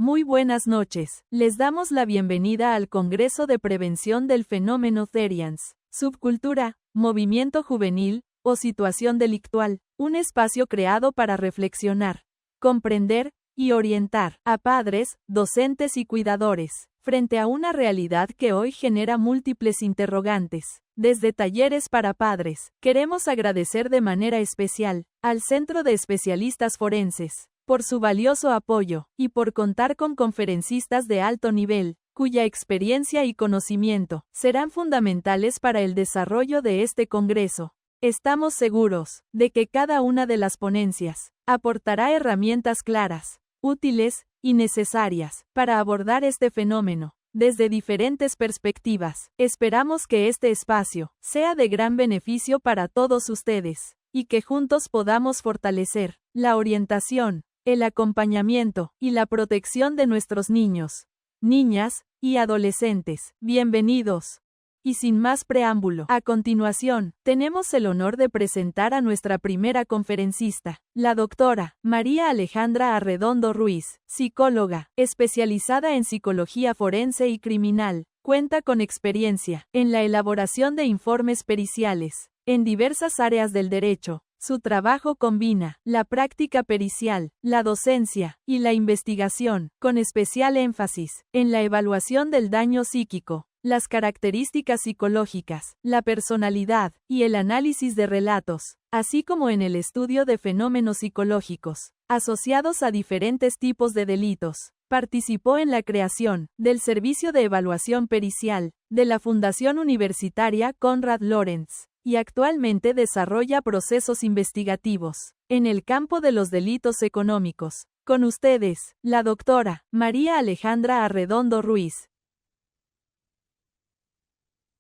Muy buenas noches. Les damos la bienvenida al Congreso de Prevención del Fenómeno Therians, Subcultura, Movimiento Juvenil o Situación Delictual, un espacio creado para reflexionar, comprender y orientar a padres, docentes y cuidadores, frente a una realidad que hoy genera múltiples interrogantes. Desde talleres para padres, queremos agradecer de manera especial al Centro de Especialistas Forenses por su valioso apoyo, y por contar con conferencistas de alto nivel, cuya experiencia y conocimiento serán fundamentales para el desarrollo de este Congreso. Estamos seguros de que cada una de las ponencias aportará herramientas claras, útiles y necesarias para abordar este fenómeno desde diferentes perspectivas. Esperamos que este espacio sea de gran beneficio para todos ustedes, y que juntos podamos fortalecer la orientación, el acompañamiento y la protección de nuestros niños, niñas y adolescentes. Bienvenidos. Y sin más preámbulo, a continuación, tenemos el honor de presentar a nuestra primera conferencista, la doctora María Alejandra Arredondo Ruiz, psicóloga, especializada en psicología forense y criminal. Cuenta con experiencia en la elaboración de informes periciales en diversas áreas del derecho. Su trabajo combina la práctica pericial, la docencia y la investigación, con especial énfasis en la evaluación del daño psíquico, las características psicológicas, la personalidad y el análisis de relatos, así como en el estudio de fenómenos psicológicos asociados a diferentes tipos de delitos. Participó en la creación del Servicio de Evaluación Pericial de la Fundación Universitaria Konrad Lorenz, y actualmente desarrolla procesos investigativos en el campo de los delitos económicos. Con ustedes, la doctora María Alejandra Arredondo Ruiz.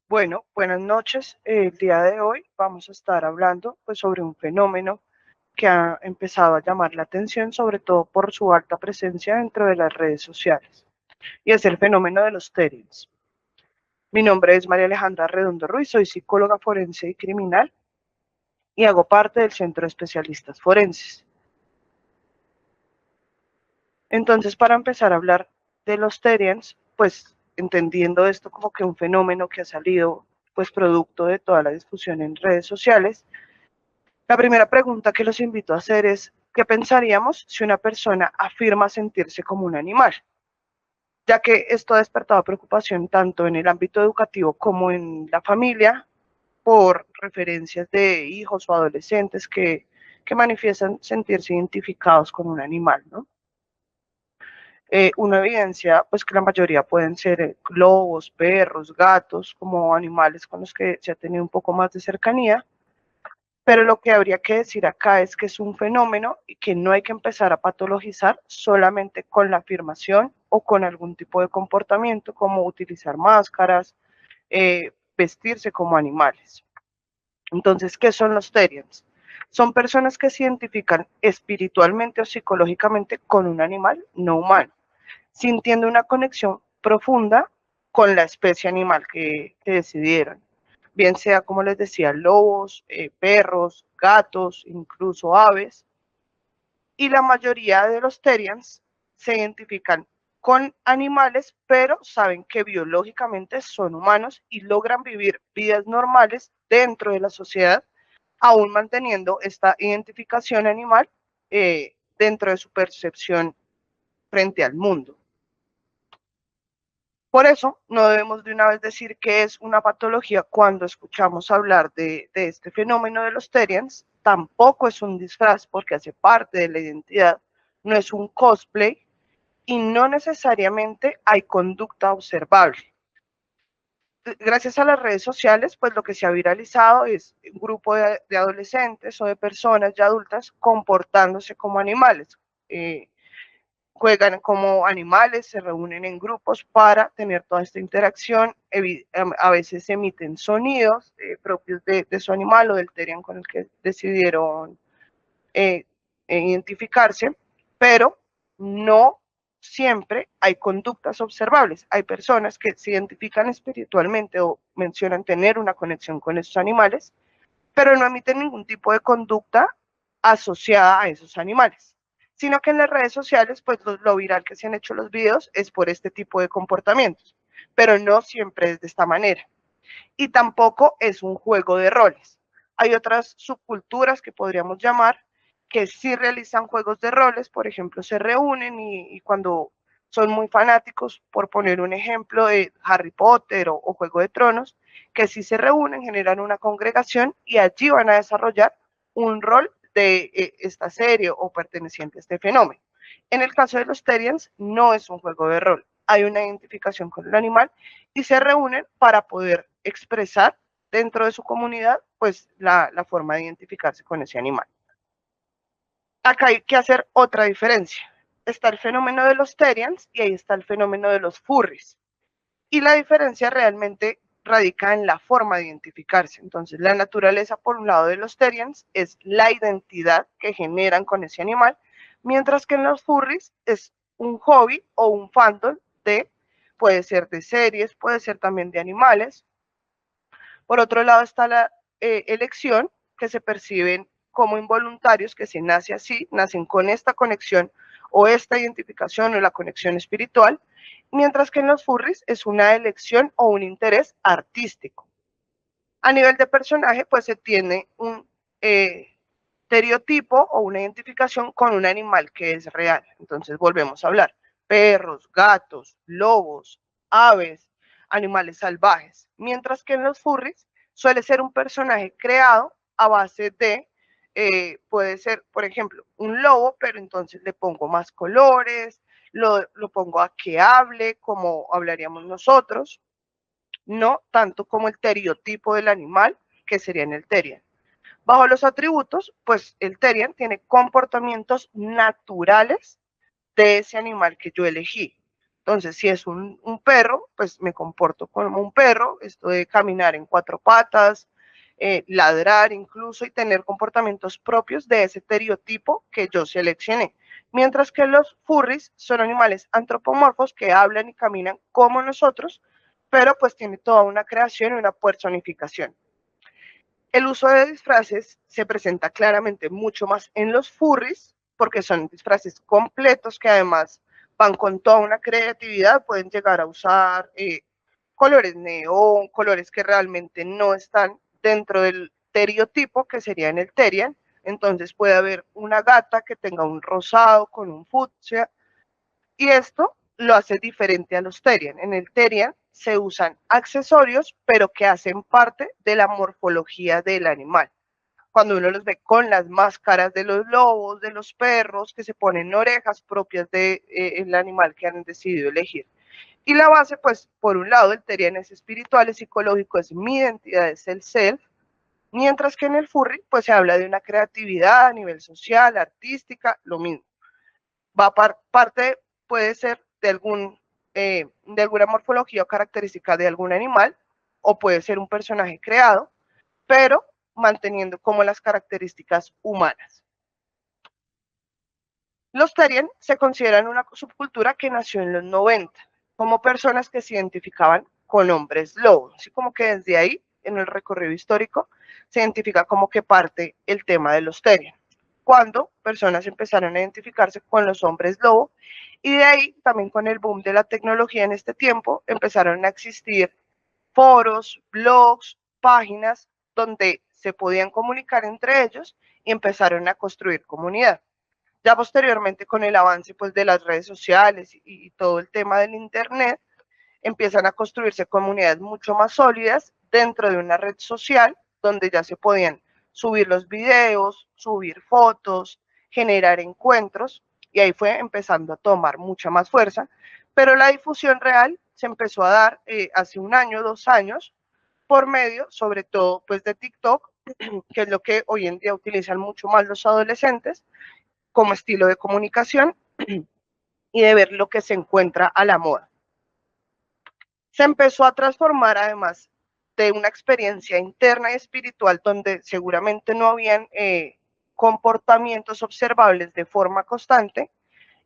Bueno, buenas noches. El día de hoy vamos a estar hablando sobre un fenómeno que ha empezado a llamar la atención, sobre todo por su alta presencia dentro de las redes sociales, y es el fenómeno de los Therians. Mi nombre es María Alejandra Arredondo Ruiz, soy psicóloga forense y criminal y hago parte del Centro de Especialistas Forenses. Entonces, para empezar a hablar de los Therians, pues entendiendo esto como que un fenómeno que ha salido producto de toda la discusión en redes sociales, la primera pregunta que los invito a hacer es, ¿qué pensaríamos si una persona afirma sentirse como un animal? Ya que esto ha despertado preocupación tanto en el ámbito educativo como en la familia por referencias de hijos o adolescentes que manifiestan sentirse identificados con un animal, ¿no? Una evidencia, pues que la mayoría pueden ser lobos, perros, gatos, como animales con los que se ha tenido un poco más de cercanía, pero lo que habría que decir acá es que es un fenómeno y que no hay que empezar a patologizar solamente con la afirmación o con algún tipo de comportamiento como utilizar máscaras, vestirse como animales. Entonces, ¿qué son los Therians? Son personas que se identifican espiritualmente o psicológicamente con un animal no humano, sintiendo una conexión profunda con la especie animal que decidieron, bien sea, como les decía, lobos, perros, gatos, incluso aves, y la mayoría de los Therians se identifican con animales, pero saben que biológicamente son humanos y logran vivir vidas normales dentro de la sociedad, aún manteniendo esta identificación animal dentro de su percepción frente al mundo. Por eso, no debemos de una vez decir que es una patología cuando escuchamos hablar de este fenómeno de los Therians. Tampoco es un disfraz porque hace parte de la identidad, no es un cosplay y no necesariamente hay conducta observable. Gracias a las redes sociales, pues lo que se ha viralizado es un grupo de adolescentes o de personas ya adultas comportándose como animales. Juegan como animales, se reúnen en grupos para tener toda esta interacción, a veces emiten sonidos propios de su animal o del Therian con el que decidieron identificarse, pero no siempre hay conductas observables. Hay personas que se identifican espiritualmente o mencionan tener una conexión con esos animales, pero no emiten ningún tipo de conducta asociada a esos animales. sino que en las redes sociales, pues lo viral que se han hecho los videos es por este tipo de comportamientos, pero no siempre es de esta manera. Y tampoco es un juego de roles. Hay otras subculturas que podríamos llamar que sí realizan juegos de roles, por ejemplo, se reúnen y cuando son muy fanáticos, por poner un ejemplo de Harry Potter o Juego de Tronos, que sí se reúnen, generan una congregación y allí van a desarrollar un rol de esta serie o perteneciente a este fenómeno. En el caso de los Terians, no es un juego de rol, hay una identificación con el animal y se reúnen para poder expresar dentro de su comunidad pues la forma de identificarse con ese animal. Acá hay que hacer otra diferencia. Está el fenómeno de los Terians y ahí está el fenómeno de los furries. Y la diferencia realmente radica en la forma de identificarse. Entonces, la naturaleza, por un lado, de los Terians es la identidad que generan con ese animal, mientras que en los furries es un hobby o un fandom de, puede ser de series, puede ser también de animales. Por otro lado está la elección, que se perciben como involuntarios, que se nace así, nacen con esta conexión o esta identificación o la conexión espiritual, mientras que en los furries es una elección o un interés artístico. A nivel de personaje, pues se tiene un estereotipo o una identificación con un animal que es real. Entonces volvemos a hablar, perros, gatos, lobos, aves, animales salvajes, mientras que en los furries suele ser un personaje creado a base de, puede ser, por ejemplo, un lobo, pero entonces le pongo más colores, lo pongo a que hable como hablaríamos nosotros, no tanto como el estereotipo del animal, que sería en el Terian. Bajo los atributos, pues el Terian tiene comportamientos naturales de ese animal que yo elegí. Entonces, si es un perro, pues me comporto como un perro, esto de caminar en cuatro patas, ladrar incluso y tener comportamientos propios de ese estereotipo que yo seleccioné. Mientras que los furries son animales antropomorfos que hablan y caminan como nosotros, pero pues tiene toda una creación y una personificación. El uso de disfraces se presenta claramente mucho más en los furries, porque son disfraces completos que además van con toda una creatividad, pueden llegar a usar colores neón, colores que realmente no están dentro del estereotipo que sería en el Terian. Entonces puede haber una gata que tenga un rosado con un fucsia, y esto lo hace diferente a los Terian. En el Terian se usan accesorios, pero que hacen parte de la morfología del animal. Cuando uno los ve con las máscaras de los lobos, de los perros, que se ponen orejas propias del animal que han decidido elegir. Y la base, pues, por un lado, el Terian es espiritual, es psicológico, es mi identidad, es el self, mientras que en el furry, pues, se habla de una creatividad a nivel social, artística, lo mismo. Va parte, puede ser de alguna morfología o característica de algún animal, o puede ser un personaje creado, pero manteniendo como las características humanas. Los Terian se consideran una subcultura que nació en los 90, como personas que se identificaban con hombres lobos, así como que desde ahí, en el recorrido histórico, se identifica como que parte el tema de los Terian, cuando personas empezaron a identificarse con los hombres lobo, y de ahí también con el boom de la tecnología en este tiempo, empezaron a existir foros, blogs, páginas donde se podían comunicar entre ellos y empezaron a construir comunidad. Ya posteriormente con el avance pues, de las redes sociales y todo el tema del internet, empiezan a construirse comunidades mucho más sólidas dentro de una red social donde ya se podían subir los videos, subir fotos, generar encuentros, y ahí fue empezando a tomar mucha más fuerza, pero la difusión real se empezó a dar hace un año, 2 años, por medio, sobre todo, pues de TikTok, que es lo que hoy en día utilizan mucho más los adolescentes como estilo de comunicación y de ver lo que se encuentra a la moda. Se empezó a transformar además de una experiencia interna y espiritual donde seguramente no habían comportamientos observables de forma constante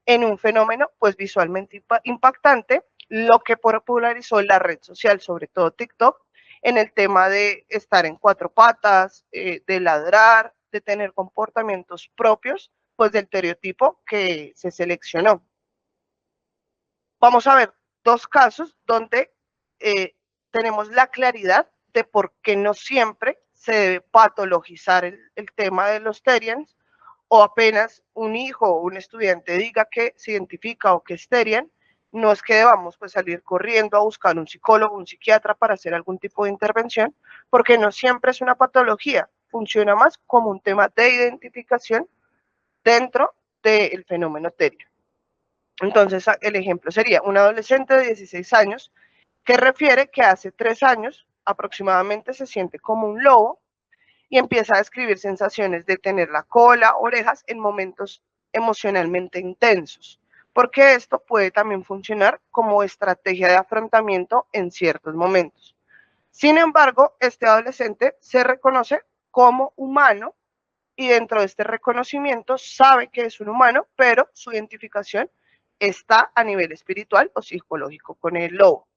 en un fenómeno pues visualmente impactante, lo que popularizó la red social, sobre todo TikTok, en el tema de estar en cuatro patas, de ladrar, de tener comportamientos propios pues del estereotipo que se seleccionó. Vamos a ver dos casos donde tenemos la claridad de por qué no siempre se debe patologizar el tema de los Terians, o apenas un hijo o un estudiante diga que se identifica o que es Terian, no es que debamos pues salir corriendo a buscar un psicólogo, un psiquiatra para hacer algún tipo de intervención, porque no siempre es una patología, funciona más como un tema de identificación dentro del fenómeno Terian. Entonces, el ejemplo sería un adolescente de 16 años que refiere que hace 3 años aproximadamente se siente como un lobo y empieza a describir sensaciones de tener la cola, orejas en momentos emocionalmente intensos, porque esto puede también funcionar como estrategia de afrontamiento en ciertos momentos. Sin embargo, este adolescente se reconoce como humano y dentro de este reconocimiento sabe que es un humano, pero su identificación está a nivel espiritual o psicológico con el lobo.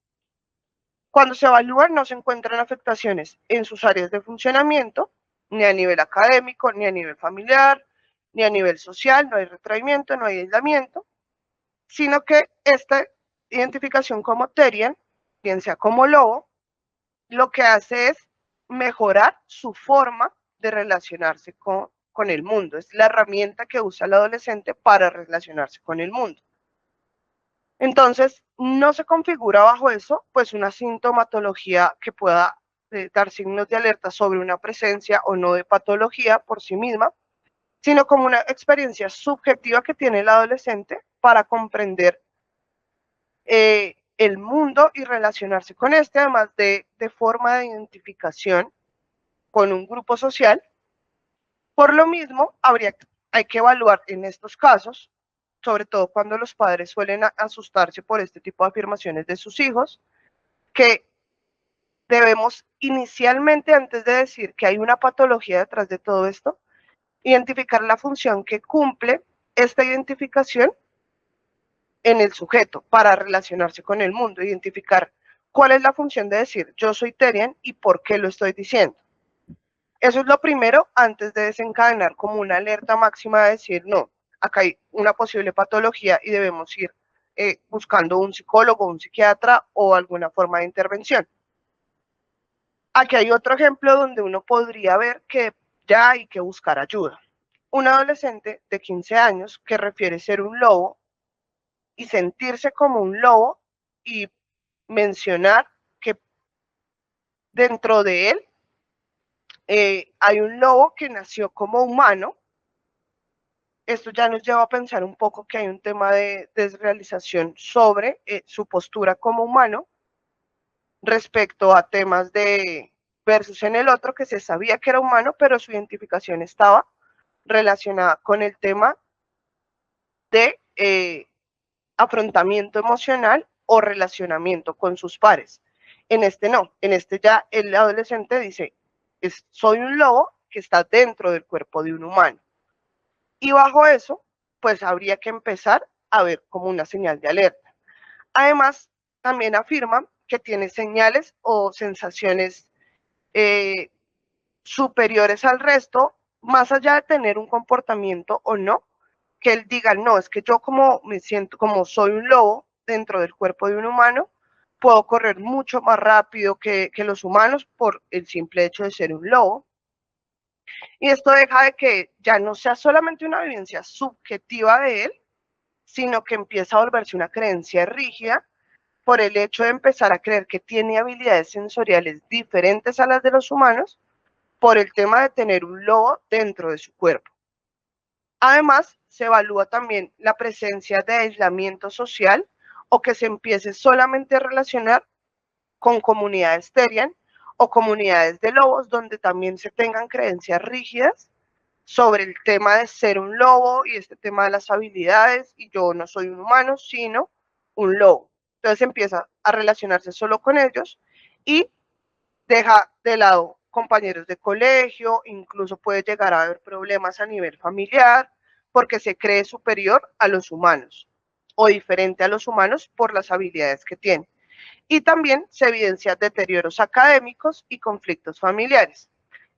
Cuando se evalúan no se encuentran afectaciones en sus áreas de funcionamiento, ni a nivel académico, ni a nivel familiar, ni a nivel social, no hay retraimiento, no hay aislamiento, sino que esta identificación como Terian, bien sea como lobo, lo que hace es mejorar su forma de relacionarse con el mundo. Es la herramienta que usa el adolescente para relacionarse con el mundo. Entonces, no se configura bajo eso, pues una sintomatología que pueda dar signos de alerta sobre una presencia o no de patología por sí misma, sino como una experiencia subjetiva que tiene el adolescente para comprender el mundo y relacionarse con este, además de forma de identificación con un grupo social. Por lo mismo, hay que evaluar en estos casos, sobre todo cuando los padres suelen asustarse por este tipo de afirmaciones de sus hijos, que debemos inicialmente, antes de decir que hay una patología detrás de todo esto, identificar la función que cumple esta identificación en el sujeto para relacionarse con el mundo, identificar cuál es la función de decir yo soy Terian y por qué lo estoy diciendo. Eso es lo primero antes de desencadenar como una alerta máxima de decir, no, acá hay una posible patología y debemos ir buscando un psicólogo, un psiquiatra o alguna forma de intervención. Aquí hay otro ejemplo donde uno podría ver que ya hay que buscar ayuda. Un adolescente de 15 años que refiere ser un lobo y sentirse como un lobo y mencionar que dentro de él hay un lobo que nació como humano. Esto ya nos lleva a pensar un poco que hay un tema de desrealización sobre su postura como humano respecto a temas de versus en el otro que se sabía que era humano, pero su identificación estaba relacionada con el tema de afrontamiento emocional o relacionamiento con sus pares. En este no, en este ya el adolescente dice, soy un lobo que está dentro del cuerpo de un humano. Y bajo eso, pues habría que empezar a ver como una señal de alerta. Además, también afirma que tiene señales o sensaciones superiores al resto, más allá de tener un comportamiento o no, que él diga, no, es que yo como me siento, como soy un lobo dentro del cuerpo de un humano, puedo correr mucho más rápido que los humanos por el simple hecho de ser un lobo. Y esto deja de que ya no sea solamente una vivencia subjetiva de él, sino que empieza a volverse una creencia rígida por el hecho de empezar a creer que tiene habilidades sensoriales diferentes a las de los humanos por el tema de tener un lobo dentro de su cuerpo. Además, se evalúa también la presencia de aislamiento social o que se empiece solamente a relacionar con comunidades Terian o comunidades de lobos donde también se tengan creencias rígidas sobre el tema de ser un lobo y este tema de las habilidades y yo no soy un humano, sino un lobo. Entonces empieza a relacionarse solo con ellos y deja de lado compañeros de colegio, incluso puede llegar a haber problemas a nivel familiar porque se cree superior a los humanos o diferente a los humanos por las habilidades que tiene. Y también se evidencian deterioros académicos y conflictos familiares.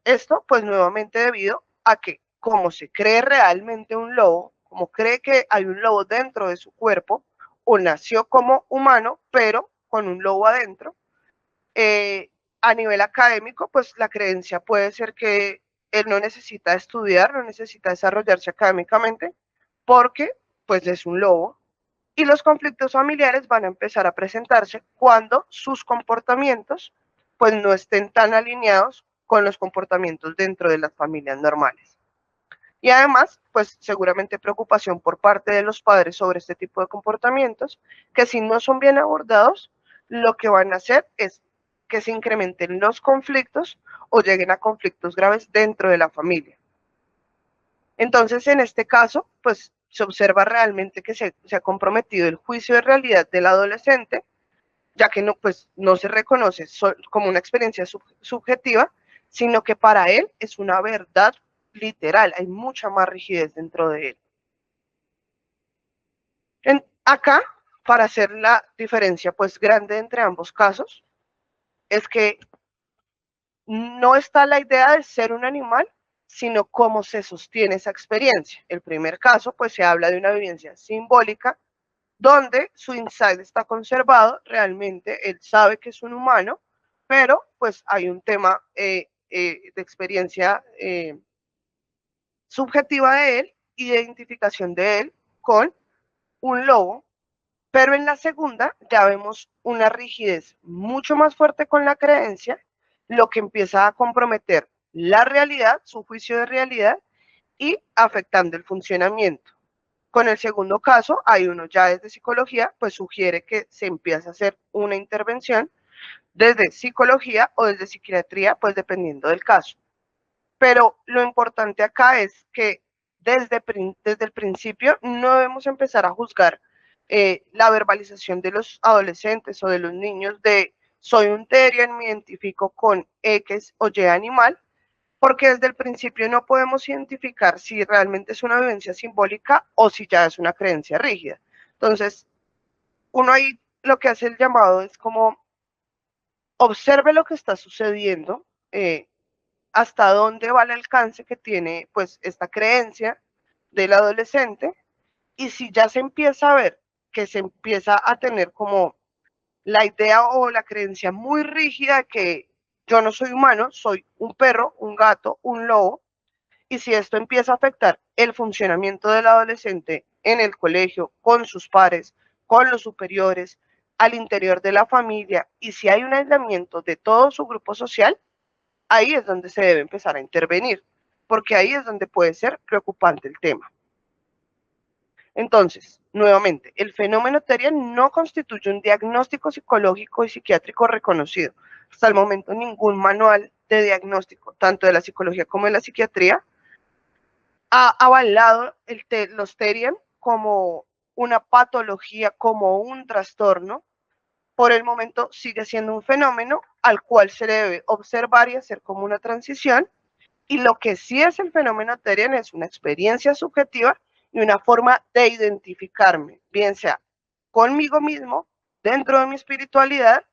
Esto, pues nuevamente debido a que como se cree realmente un lobo, como cree que hay un lobo dentro de su cuerpo, o nació como humano, pero con un lobo adentro. A nivel académico, pues la creencia puede ser que él no necesita estudiar, no necesita desarrollarse académicamente, porque pues es un lobo. Y los conflictos familiares van a empezar a presentarse cuando sus comportamientos pues no estén tan alineados con los comportamientos dentro de las familias normales. Y además, pues seguramente preocupación por parte de los padres sobre este tipo de comportamientos, que si no son bien abordados, lo que van a hacer es que se incrementen los conflictos o lleguen a conflictos graves dentro de la familia. Entonces, en este caso, pues se observa realmente que se ha comprometido el juicio de realidad del adolescente, ya que no, pues, no se reconoce como una experiencia subjetiva, sino que para él es una verdad literal, hay mucha más rigidez dentro de él. Acá, para hacer la diferencia pues grande entre ambos casos, es que no está la idea de ser un animal, sino cómo se sostiene esa experiencia. El primer caso, pues se habla de una vivencia simbólica, donde su insight está conservado, realmente él sabe que es un humano, pero pues hay un tema de experiencia subjetiva de él y de identificación de él con un lobo, pero en la segunda ya vemos una rigidez mucho más fuerte con la creencia, lo que empieza a comprometer la realidad, su juicio de realidad y afectando el funcionamiento. Con el segundo caso, hay uno ya desde psicología, pues sugiere que se empiece a hacer una intervención desde psicología o desde psiquiatría, pues dependiendo del caso. Pero lo importante acá es que desde el principio no debemos empezar a juzgar la verbalización de los adolescentes o de los niños de soy un terrier, me identifico con X o Y animal, porque desde el principio no podemos identificar si realmente es una vivencia simbólica o si ya es una creencia rígida. Entonces, uno ahí lo que hace el llamado es como observe lo que está sucediendo, hasta dónde va el alcance que tiene pues esta creencia del adolescente y si ya se empieza a ver que se empieza a tener como la idea o la creencia muy rígida que yo no soy humano, soy un perro, un gato, un lobo, y si esto empieza a afectar el funcionamiento del adolescente en el colegio, con sus pares, con los superiores, al interior de la familia, y si hay un aislamiento de todo su grupo social, ahí es donde se debe empezar a intervenir, porque ahí es donde puede ser preocupante el tema. Entonces, nuevamente, el fenómeno Therian no constituye un diagnóstico psicológico y psiquiátrico reconocido. Hasta el momento, ningún manual de diagnóstico, tanto de la psicología como de la psiquiatría, ha avalado los Therian como una patología, como un trastorno. Por el momento sigue siendo un fenómeno al cual se debe observar y hacer como una transición. Y lo que sí es el fenómeno Therian es una experiencia subjetiva y una forma de identificarme, bien sea conmigo mismo, dentro de mi espiritualidad,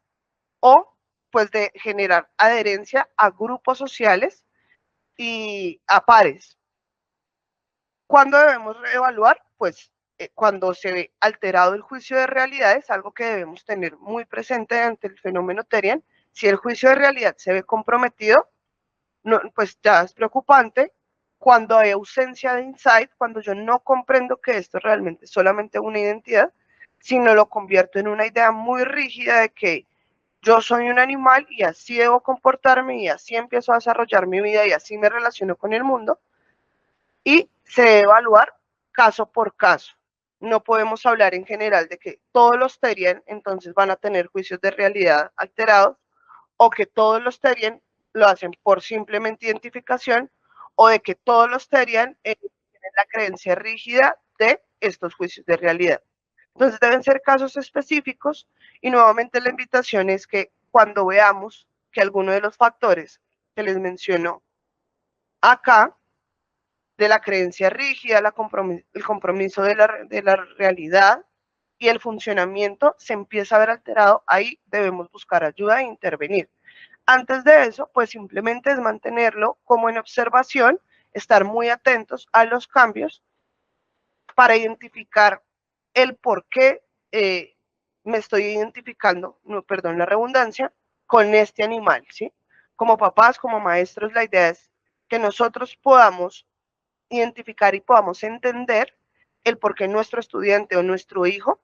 o pues de generar adherencia a grupos sociales y a pares. ¿Cuándo debemos evaluar? Pues cuando se ve alterado el juicio de realidad, es algo que debemos tener muy presente ante el fenómeno Therian. Si el juicio de realidad se ve comprometido, no, pues ya es preocupante. Cuando hay ausencia de insight, cuando yo no comprendo que esto realmente es solamente una identidad, sino lo convierto en una idea muy rígida de que yo soy un animal y así debo comportarme y así empiezo a desarrollar mi vida y así me relaciono con el mundo, y se debe evaluar caso por caso. No podemos hablar en general de que todos los Therian entonces van a tener juicios de realidad alterados o que todos los Therian lo hacen por simplemente identificación o de que todos los Therian tienen la creencia rígida de estos juicios de realidad. Entonces deben ser casos específicos y nuevamente la invitación es que cuando veamos que alguno de los factores que les menciono acá, de la creencia rígida, el compromiso de la realidad y el funcionamiento se empieza a ver alterado, ahí debemos buscar ayuda e intervenir. Antes de eso, pues simplemente es mantenerlo como en observación estar muy atentos a los cambios para identificar el por qué me estoy identificando, no, perdón la redundancia, con este animal, ¿sí? Como papás, como maestros, la idea es que nosotros podamos identificar y podamos entender el por qué nuestro estudiante o nuestro hijo,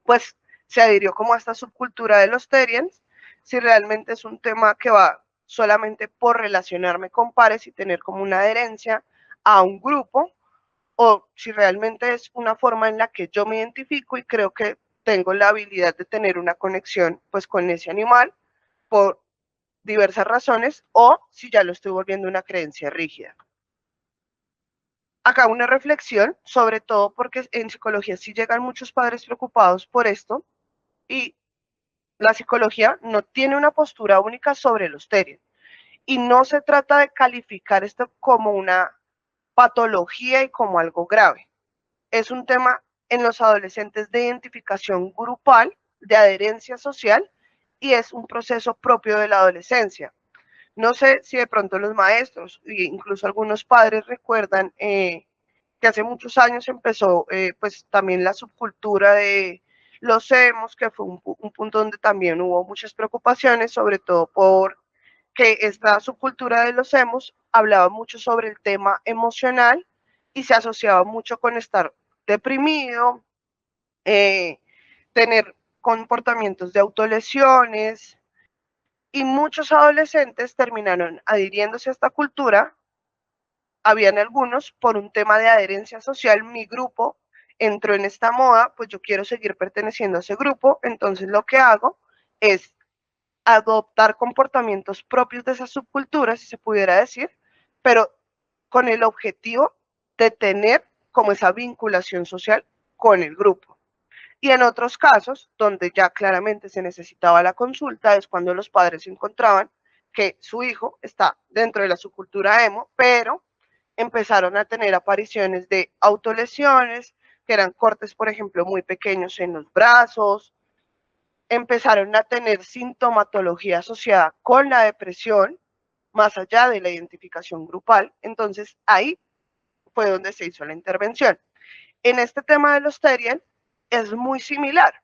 pues, se adhirió como a esta subcultura de los Terians, si realmente es un tema que va solamente por relacionarme con pares y tener como una adherencia a un grupo, o si realmente es una forma en la que yo me identifico y creo que tengo la habilidad de tener una conexión pues con ese animal por diversas razones, o si ya lo estoy volviendo una creencia rígida. Acá una reflexión, sobre todo porque en psicología sí llegan muchos padres preocupados por esto, y la psicología no tiene una postura única sobre los TERIs, y no se trata de calificar esto como una patología y como algo grave. Es un tema en los adolescentes de identificación grupal, de adherencia social, y es un proceso propio de la adolescencia. No sé si de pronto los maestros e incluso algunos padres recuerdan que hace muchos años empezó pues también la subcultura de los emos, que fue un punto donde también hubo muchas preocupaciones, sobre todo por que esta subcultura de los emos hablaba mucho sobre el tema emocional y se asociaba mucho con estar deprimido, tener comportamientos de autolesiones, y muchos adolescentes terminaron adhiriéndose a esta cultura. Habían algunos por un tema de adherencia social, mi grupo entró en esta moda, pues yo quiero seguir perteneciendo a ese grupo, entonces lo que hago es adoptar comportamientos propios de esa subcultura, si se pudiera decir, pero con el objetivo de tener como esa vinculación social con el grupo. Y en otros casos, donde ya claramente se necesitaba la consulta, es cuando los padres encontraban que su hijo está dentro de la subcultura emo, pero empezaron a tener apariciones de autolesiones, que eran cortes, por ejemplo, muy pequeños en los brazos, empezaron a tener sintomatología asociada con la depresión, más allá de la identificación grupal. Entonces, ahí fue donde se hizo la intervención. En este tema de los Terian es muy similar.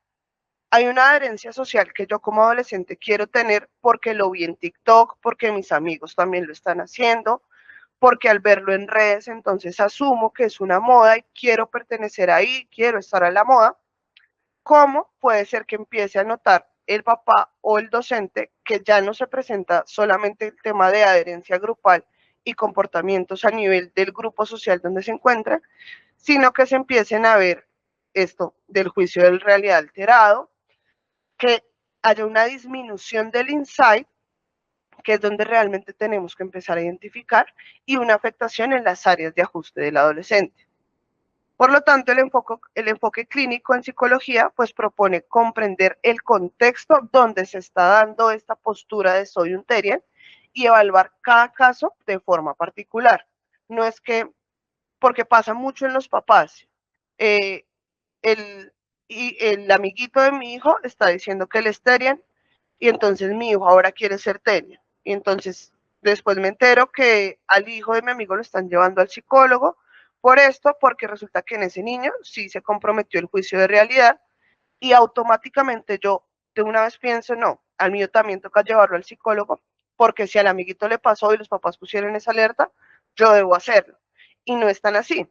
Hay una adherencia social que yo como adolescente quiero tener porque lo vi en TikTok, porque mis amigos también lo están haciendo, porque al verlo en redes entonces asumo que es una moda y quiero pertenecer ahí, quiero estar a la moda. ¿Cómo puede ser que empiece a notar el papá o el docente que ya no se presenta solamente el tema de adherencia grupal y comportamientos a nivel del grupo social donde se encuentra, sino que se empiecen a ver esto del juicio de realidad alterado, que haya una disminución del insight, que es donde realmente tenemos que empezar a identificar, y una afectación en las áreas de ajuste del adolescente? Por lo tanto, el enfoque clínico en psicología pues propone comprender el contexto donde se está dando esta postura de soy un Terian y evaluar cada caso de forma particular. No es que, porque pasa mucho en los papás, eh, el, el amiguito de mi hijo está diciendo que él es Terian y entonces mi hijo ahora quiere ser Terian. Y entonces después me entero que al hijo de mi amigo lo están llevando al psicólogo por esto, porque resulta que en ese niño sí se comprometió el juicio de realidad, y automáticamente yo de una vez pienso, no, al mío también toca llevarlo al psicólogo, porque si al amiguito le pasó y los papás pusieron esa alerta, yo debo hacerlo. Y no es tan así.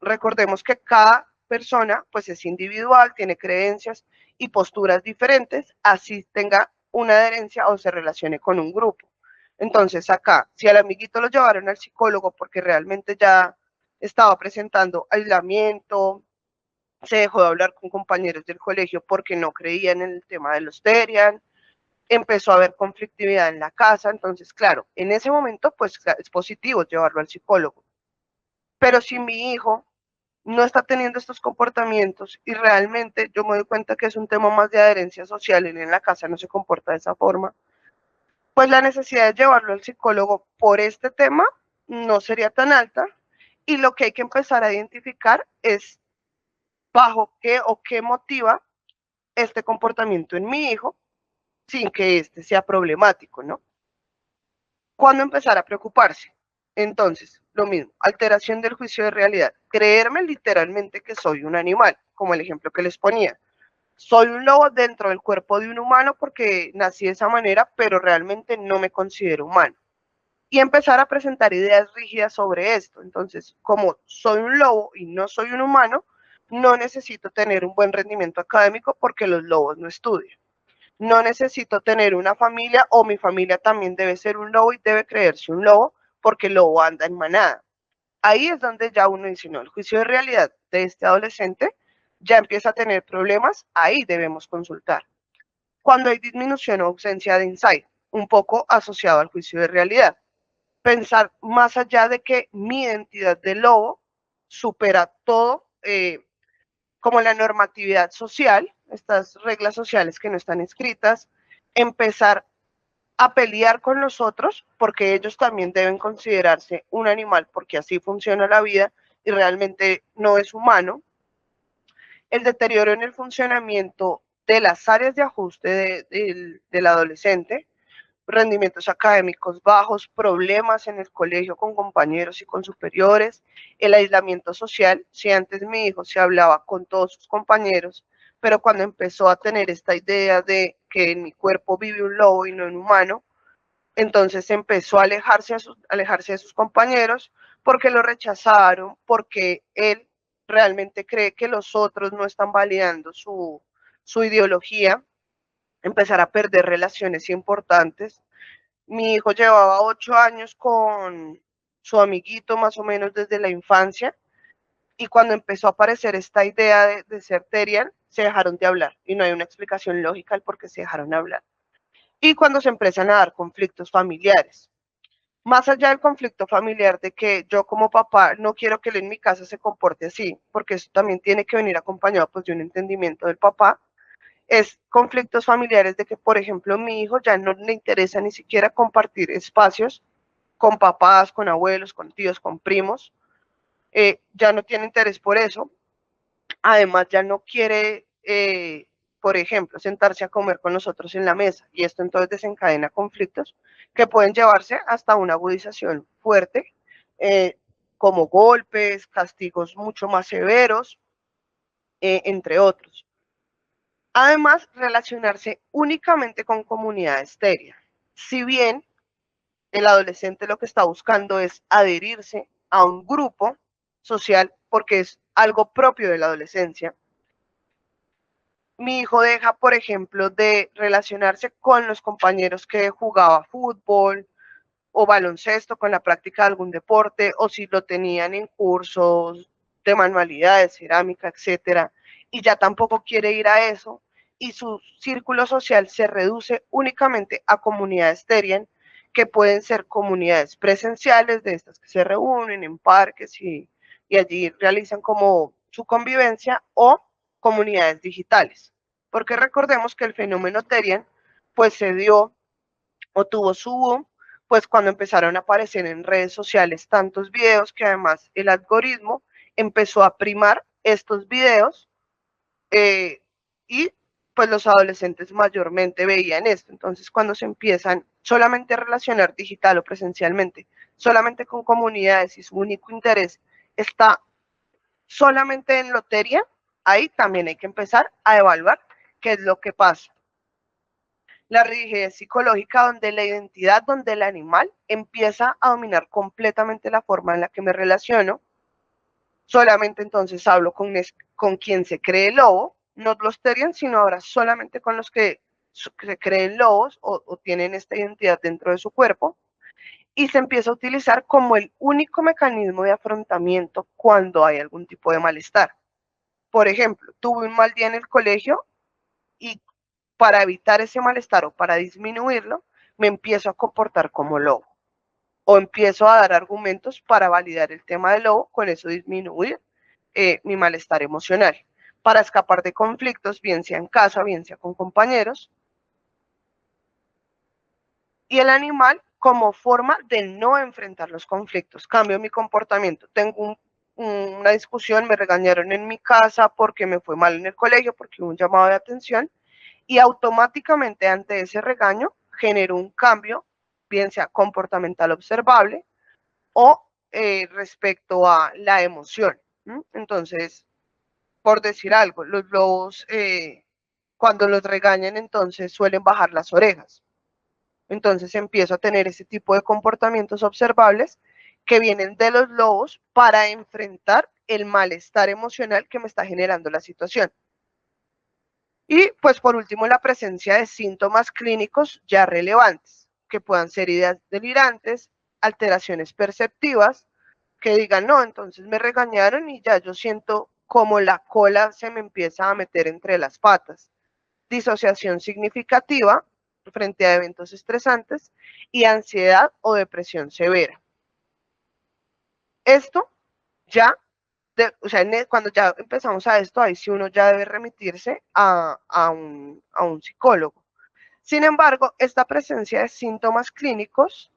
Recordemos que cada persona pues es individual, tiene creencias y posturas diferentes, así tenga una adherencia o se relacione con un grupo. Entonces acá, si al amiguito lo llevaron al psicólogo porque realmente ya estaba presentando aislamiento, se dejó de hablar con compañeros del colegio porque no creían en el tema de los Terian, empezó a haber conflictividad en la casa, entonces claro, en ese momento pues es positivo llevarlo al psicólogo. Pero si mi hijo no está teniendo estos comportamientos y realmente yo me doy cuenta que es un tema más de adherencia social y en la casa no se comporta de esa forma, pues la necesidad de llevarlo al psicólogo por este tema no sería tan alta, y lo que hay que empezar a identificar es bajo qué o qué motiva este comportamiento en mi hijo sin que este sea problemático, ¿no? ¿Cuándo empezar a preocuparse? Entonces, lo mismo, alteración del juicio de realidad, creerme literalmente que soy un animal, como el ejemplo que les ponía. Soy un lobo dentro del cuerpo de un humano porque nací de esa manera, pero realmente no me considero humano. Y empezar a presentar ideas rígidas sobre esto. Entonces, como soy un lobo y no soy un humano, no necesito tener un buen rendimiento académico porque los lobos no estudian. No necesito tener una familia o mi familia también debe ser un lobo y debe creerse un lobo porque el lobo anda en manada. Ahí es donde ya uno dice, no, el juicio de realidad de este adolescente ya empieza a tener problemas, ahí debemos consultar. Cuando hay disminución o ausencia de insight, un poco asociado al juicio de realidad. Pensar más allá de que mi identidad de lobo supera todo, como la normatividad social, estas reglas sociales que no están escritas, empezar a pelear con los otros, porque ellos también deben considerarse un animal, porque así funciona la vida y realmente no es humano. El deterioro en el funcionamiento de las áreas de ajuste del adolescente, rendimientos académicos bajos, problemas en el colegio con compañeros y con superiores, el aislamiento social. Si antes mi hijo se hablaba con todos sus compañeros, pero cuando empezó a tener esta idea de que en mi cuerpo vive un lobo y no un humano, entonces empezó a alejarse de sus compañeros porque lo rechazaron, porque él realmente cree que los otros no están validando su ideología, empezar a perder relaciones importantes. Mi hijo llevaba 8 años con su amiguito más o menos desde la infancia y cuando empezó a aparecer esta idea de ser Terian, se dejaron de hablar y no hay una explicación lógica al por qué se dejaron de hablar. Y cuando se empiezan a dar conflictos familiares. Más allá del conflicto familiar de que yo como papá no quiero que él en mi casa se comporte así, porque eso también tiene que venir acompañado pues, de un entendimiento del papá, es conflictos familiares de que, por ejemplo, mi hijo ya no le interesa ni siquiera compartir espacios con papás, con abuelos, con tíos, con primos, ya no tiene interés por eso, además ya no quiere, por ejemplo, sentarse a comer con nosotros en la mesa y esto entonces desencadena conflictos que pueden llevarse hasta una agudización fuerte, eh, como golpes, castigos mucho más severos, entre otros. Además, relacionarse únicamente con comunidades estéril. Si bien el adolescente lo que está buscando es adherirse a un grupo social porque es algo propio de la adolescencia, mi hijo deja, por ejemplo, de relacionarse con los compañeros que jugaba fútbol o baloncesto con la práctica de algún deporte o si lo tenían en cursos de manualidades, cerámica, etcétera, y ya tampoco quiere ir a eso y su círculo social se reduce únicamente a comunidades Terian, que pueden ser comunidades presenciales de estas que se reúnen en parques y allí realizan como su convivencia o comunidades digitales. Porque recordemos que el fenómeno Terian pues se dio o tuvo su boom pues cuando empezaron a aparecer en redes sociales tantos videos que además el algoritmo empezó a primar estos videos, y pues los adolescentes mayormente veían esto. Entonces cuando se empiezan solamente a relacionar digital o presencialmente, solamente con comunidades y su único interés está solamente en lotería, ahí también hay que empezar a evaluar qué es lo que pasa. La rigidez psicológica donde la identidad, donde el animal empieza a dominar completamente la forma en la que me relaciono. Solamente entonces hablo con quien se cree lobo, no los terian, sino ahora solamente con los que se creen lobos o tienen esta identidad dentro de su cuerpo y se empieza a utilizar como el único mecanismo de afrontamiento cuando hay algún tipo de malestar. Por ejemplo, tuve un mal día en el colegio y para evitar ese malestar o para disminuirlo, me empiezo a comportar como lobo o empiezo a dar argumentos para validar el tema del lobo, con eso disminuir mi malestar emocional, para escapar de conflictos, bien sea en casa, bien sea con compañeros. Y el animal como forma de no enfrentar los conflictos. Cambio mi comportamiento. Tengo una discusión, me regañaron en mi casa porque me fue mal en el colegio, porque hubo un llamado de atención, y automáticamente ante ese regaño genero un cambio, bien sea comportamental observable o respecto a la emoción. Entonces, por decir algo, los lobos, cuando los regañan, entonces suelen bajar las orejas. Entonces empiezo a tener ese tipo de comportamientos observables que vienen de los lobos para enfrentar el malestar emocional que me está generando la situación. Y pues por último, la presencia de síntomas clínicos ya relevantes, que puedan ser ideas delirantes, alteraciones perceptivas, que digan, no, entonces me regañaron y ya yo siento como la cola se me empieza a meter entre las patas. Disociación significativa frente a eventos estresantes y ansiedad o depresión severa. Esto ya, o sea, cuando ya empezamos a esto, ahí sí uno ya debe remitirse a un psicólogo. Sin embargo, esta presencia de síntomas clínicos,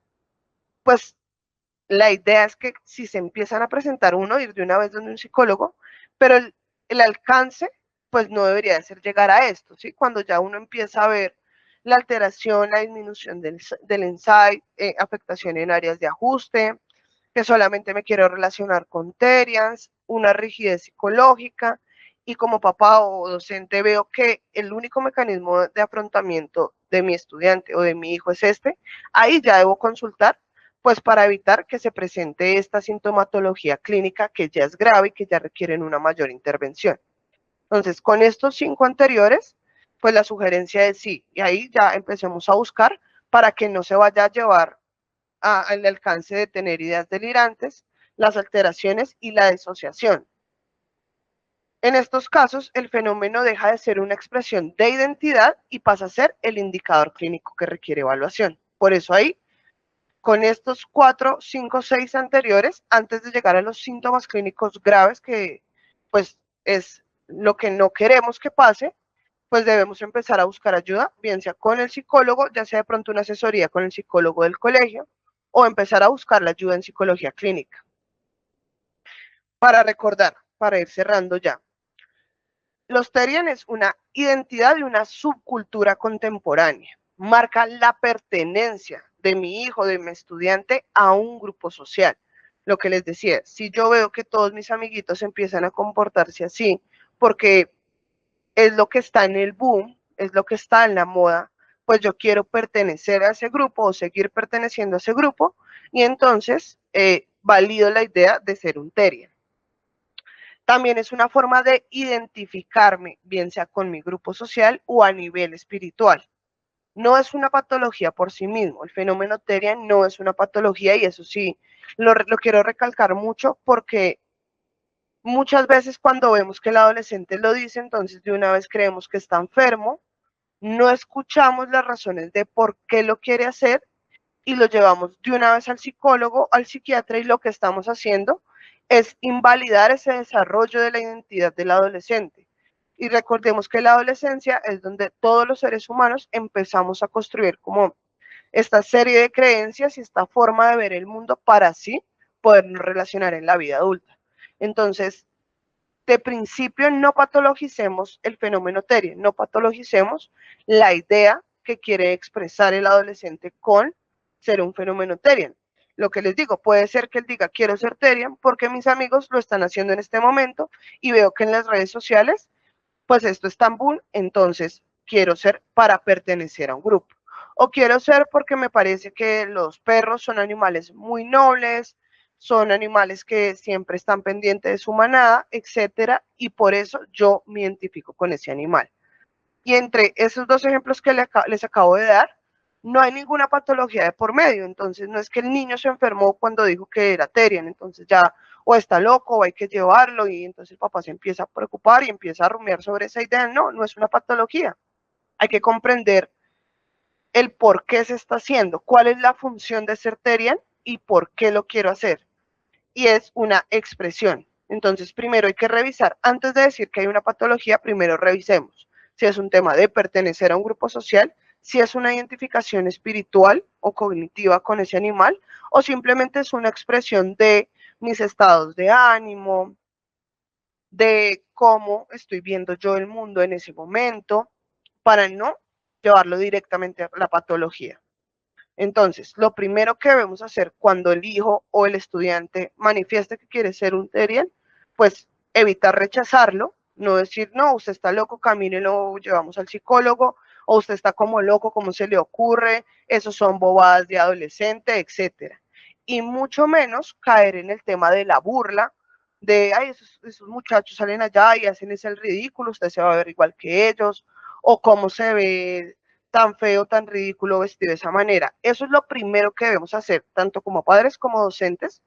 pues la idea es que si se empiezan a presentar uno, ir de una vez donde un psicólogo, pero el alcance, pues no debería de ser llegar a esto, ¿sí? Cuando ya uno empieza a ver la alteración, la disminución del insight, afectación en áreas de ajuste, que solamente me quiero relacionar con terians, una rigidez psicológica, y como papá o docente veo que el único mecanismo de afrontamiento de mi estudiante o de mi hijo es este, ahí ya debo consultar, pues para evitar que se presente esta sintomatología clínica que ya es grave y que ya requieren una mayor intervención. Entonces, con estos 5 anteriores, pues la sugerencia es sí, y ahí ya empecemos a buscar para que no se vaya a llevar al alcance de tener ideas delirantes, las alteraciones y la disociación. En estos casos, el fenómeno deja de ser una expresión de identidad y pasa a ser el indicador clínico que requiere evaluación. Por eso ahí, con estos 4, 5, 6 anteriores, antes de llegar a los síntomas clínicos graves, que pues es lo que no queremos que pase, pues debemos empezar a buscar ayuda, bien sea con el psicólogo, ya sea de pronto una asesoría con el psicólogo del colegio, o empezar a buscar la ayuda en psicología clínica. Para recordar, para ir cerrando ya, los Terian es una identidad de una subcultura contemporánea. Marca la pertenencia de mi hijo, de mi estudiante, a un grupo social. Lo que les decía, si yo veo que todos mis amiguitos empiezan a comportarse así, porque es lo que está en el boom, es lo que está en la moda, pues yo quiero pertenecer a ese grupo o seguir perteneciendo a ese grupo, y entonces valido la idea de ser un Terian. También es una forma de identificarme, bien sea con mi grupo social o a nivel espiritual. No es una patología por sí mismo. El fenómeno Terian no es una patología, y eso sí, lo quiero recalcar mucho porque muchas veces cuando vemos que el adolescente lo dice, entonces de una vez creemos que está enfermo, no escuchamos las razones de por qué lo quiere hacer y lo llevamos de una vez al psicólogo, al psiquiatra, y lo que estamos haciendo es invalidar ese desarrollo de la identidad del adolescente. Y recordemos que la adolescencia es donde todos los seres humanos empezamos a construir como esta serie de creencias y esta forma de ver el mundo para así podernos relacionar en la vida adulta. Entonces, de principio no patologicemos el fenómeno Terian, no patologicemos la idea que quiere expresar el adolescente con ser un fenómeno Terian. Lo que les digo, puede ser que él diga quiero ser Terian porque mis amigos lo están haciendo en este momento y veo que en las redes sociales pues esto es tan boom, entonces quiero ser para pertenecer a un grupo. O quiero ser porque me parece que los perros son animales muy nobles, son animales que siempre están pendientes de su manada, etcétera, y por eso yo me identifico con ese animal. Y entre esos dos ejemplos que les acabo de dar, no hay ninguna patología de por medio. Entonces, no es que el niño se enfermó cuando dijo que era Terian, entonces ya o está loco o hay que llevarlo, y entonces el papá se empieza a preocupar y empieza a rumiar sobre esa idea. No, no es una patología. Hay que comprender el por qué se está haciendo, cuál es la función de ser Terian y por qué lo quiero hacer. Y es una expresión. Entonces, primero hay que revisar, antes de decir que hay una patología, primero revisemos si es un tema de pertenecer a un grupo social, si es una identificación espiritual o cognitiva con ese animal, o simplemente es una expresión de mis estados de ánimo, de cómo estoy viendo yo el mundo en ese momento, para no llevarlo directamente a la patología. Entonces, lo primero que debemos hacer cuando el hijo o el estudiante manifieste que quiere ser un Terian, pues evitar rechazarlo, no decir, no, usted está loco, camine, lo llevamos al psicólogo, o usted está como loco, ¿cómo se le ocurre? Esos son bobadas de adolescente, etcétera. Y mucho menos caer en el tema de la burla, de, ay, esos muchachos salen allá y hacen ese ridículo, usted se va a ver igual que ellos, o cómo se ve tan feo, tan ridículo vestir de esa manera. Eso es lo primero que debemos hacer, tanto como padres como docentes,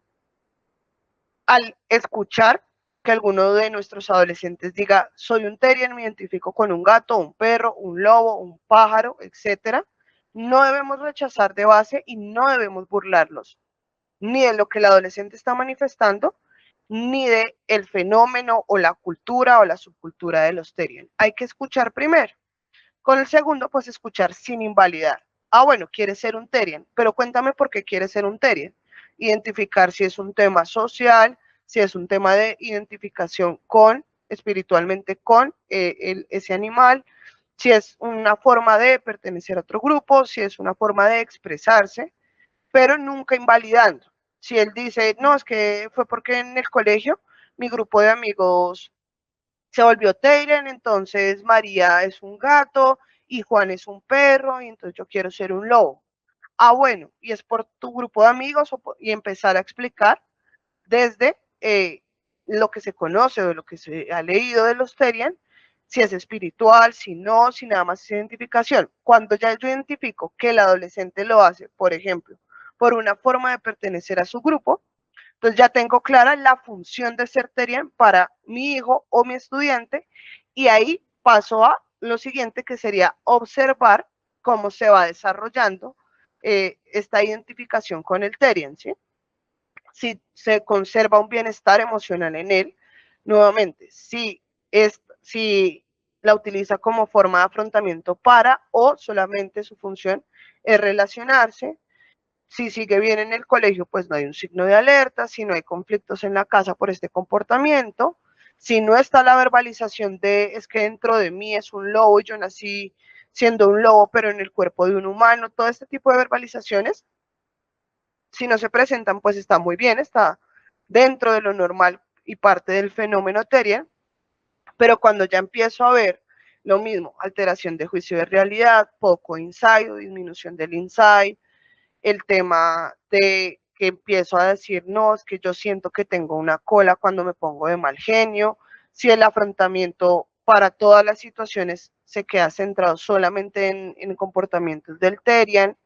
al escuchar que alguno de nuestros adolescentes diga, soy un terrier, me identifico con un gato, un perro, un lobo, un pájaro, etcétera. No debemos rechazar de base y no debemos burlarnos ni de lo que el adolescente está manifestando, ni de el fenómeno o la cultura o la subcultura de los terriers. Hay que escuchar primero. Con el segundo, pues escuchar sin invalidar. Ah, bueno, quieres ser un Terian, pero cuéntame por qué quieres ser un Terian. Identificar si es un tema social, si es un tema de identificación con, espiritualmente con ese animal, si es una forma de pertenecer a otro grupo, si es una forma de expresarse, pero nunca invalidando. Si él dice, no, es que fue porque en el colegio mi grupo de amigos se volvió Teiren, entonces María es un gato y Juan es un perro y entonces yo quiero ser un lobo. Ah, bueno, y es por tu grupo de amigos y empezar a explicar desde lo que se conoce o lo que se ha leído de los Terian, si es espiritual, si no, si nada más es identificación. Cuando ya yo identifico que el adolescente lo hace, por ejemplo, por una forma de pertenecer a su grupo, entonces ya tengo clara la función de ser Terian para mi hijo o mi estudiante y ahí paso a lo siguiente que sería observar cómo se va desarrollando esta identificación con el Terian, ¿sí? Si se conserva un bienestar emocional en él, nuevamente, si la utiliza como forma de afrontamiento para o solamente su función es relacionarse, si sigue bien en el colegio, pues no hay un signo de alerta, si no hay conflictos en la casa por este comportamiento, si no está la verbalización de es que dentro de mí es un lobo y yo nací siendo un lobo, pero en el cuerpo de un humano, todo este tipo de verbalizaciones, si no se presentan, pues está muy bien, está dentro de lo normal y parte del fenómeno Terrier, pero cuando ya empiezo a ver lo mismo, alteración de juicio de realidad, poco insight o disminución del insight, el tema de que empiezo a decir, no, es que yo siento que tengo una cola cuando me pongo de mal genio, si el afrontamiento para todas las situaciones se queda centrado solamente en comportamientos del Terian,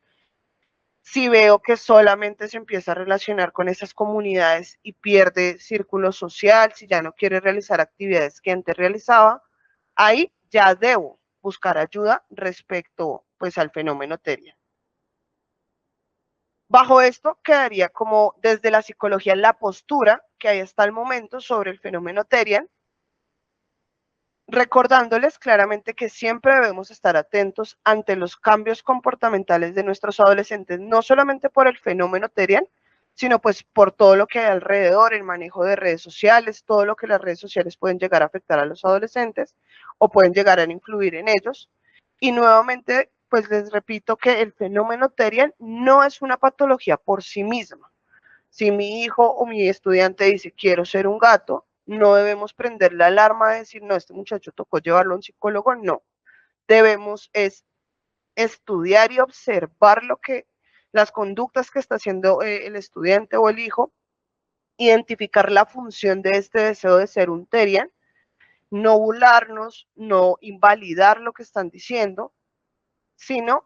si veo que solamente se empieza a relacionar con esas comunidades y pierde círculo social, si ya no quiere realizar actividades que antes realizaba, ahí ya debo buscar ayuda respecto pues al fenómeno Terian. Bajo esto quedaría como desde la psicología la postura que hay hasta el momento sobre el fenómeno Terian, recordándoles claramente que siempre debemos estar atentos ante los cambios comportamentales de nuestros adolescentes, no solamente por el fenómeno Terian, sino pues por todo lo que hay alrededor, el manejo de redes sociales, todo lo que las redes sociales pueden llegar a afectar a los adolescentes o pueden llegar a influir en ellos. Y nuevamente, pues les repito que el fenómeno Terian no es una patología por sí misma. Si mi hijo o mi estudiante dice quiero ser un gato, no debemos prender la alarma de decir, no, este muchacho tocó llevarlo a un psicólogo, no. Debemos estudiar y observar las conductas que está haciendo el estudiante o el hijo, identificar la función de este deseo de ser un Terian, no burlarnos, no invalidar lo que están diciendo, sino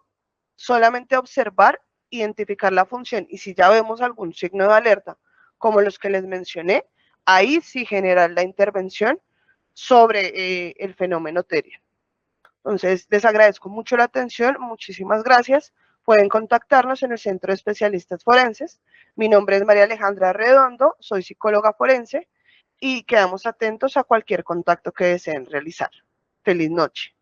solamente observar, identificar la función y si ya vemos algún signo de alerta, como los que les mencioné, ahí sí generar la intervención sobre el fenómeno Terian. Entonces, les agradezco mucho la atención, muchísimas gracias. Pueden contactarnos en el Centro de Especialistas Forenses. Mi nombre es María Alejandra Redondo, soy psicóloga forense y quedamos atentos a cualquier contacto que deseen realizar. Feliz noche.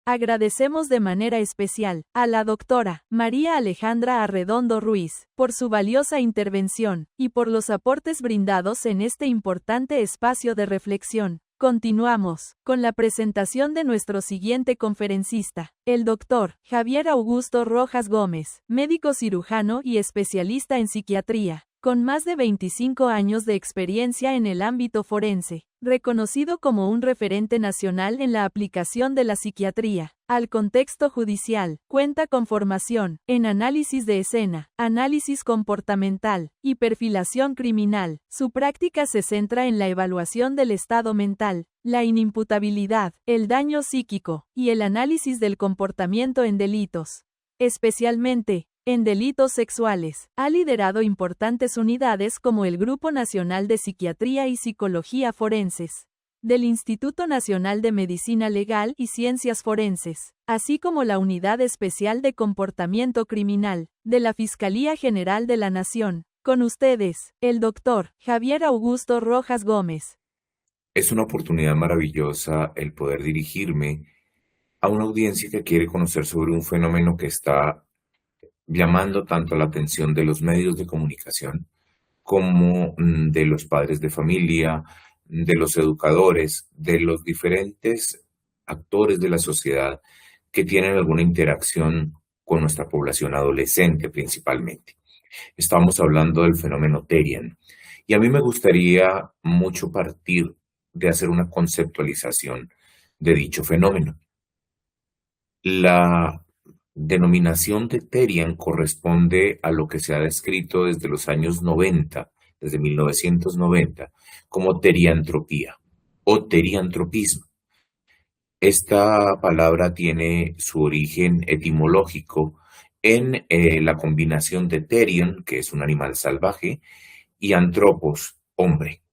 Agradecemos de manera especial a la doctora María Alejandra Arredondo Ruiz por su valiosa intervención y por los aportes brindados en este importante espacio de reflexión. Continuamos con la presentación de nuestro siguiente conferencista, el doctor Javier Augusto Rojas Gómez, médico cirujano y especialista en psiquiatría, con más de 25 años de experiencia en el ámbito forense, reconocido como un referente nacional en la aplicación de la psiquiatría al contexto judicial. Cuenta con formación en análisis de escena, análisis comportamental y perfilación criminal. Su práctica se centra en la evaluación del estado mental, la inimputabilidad, el daño psíquico y el análisis del comportamiento en delitos, especialmente en delitos sexuales. Ha liderado importantes unidades como el Grupo Nacional de Psiquiatría y Psicología Forenses del Instituto Nacional de Medicina Legal y Ciencias Forenses, así como la Unidad Especial de Comportamiento Criminal de la Fiscalía General de la Nación. Con ustedes, el doctor Javier Augusto Rojas Gómez. Es una oportunidad maravillosa el poder dirigirme a una audiencia que quiere conocer sobre un fenómeno que está llamando tanto la atención de los medios de comunicación como de los padres de familia, de los educadores, de los diferentes actores de la sociedad que tienen alguna interacción con nuestra población adolescente principalmente. Estamos hablando del fenómeno Therian. Y a mí me gustaría mucho partir de hacer una conceptualización de dicho fenómeno. La denominación de Therian corresponde a lo que se ha descrito desde los años 90, desde 1990, como teriantropía o teriantropismo. Esta palabra tiene su origen etimológico en la combinación de therion, que es un animal salvaje, y antropos, hombre.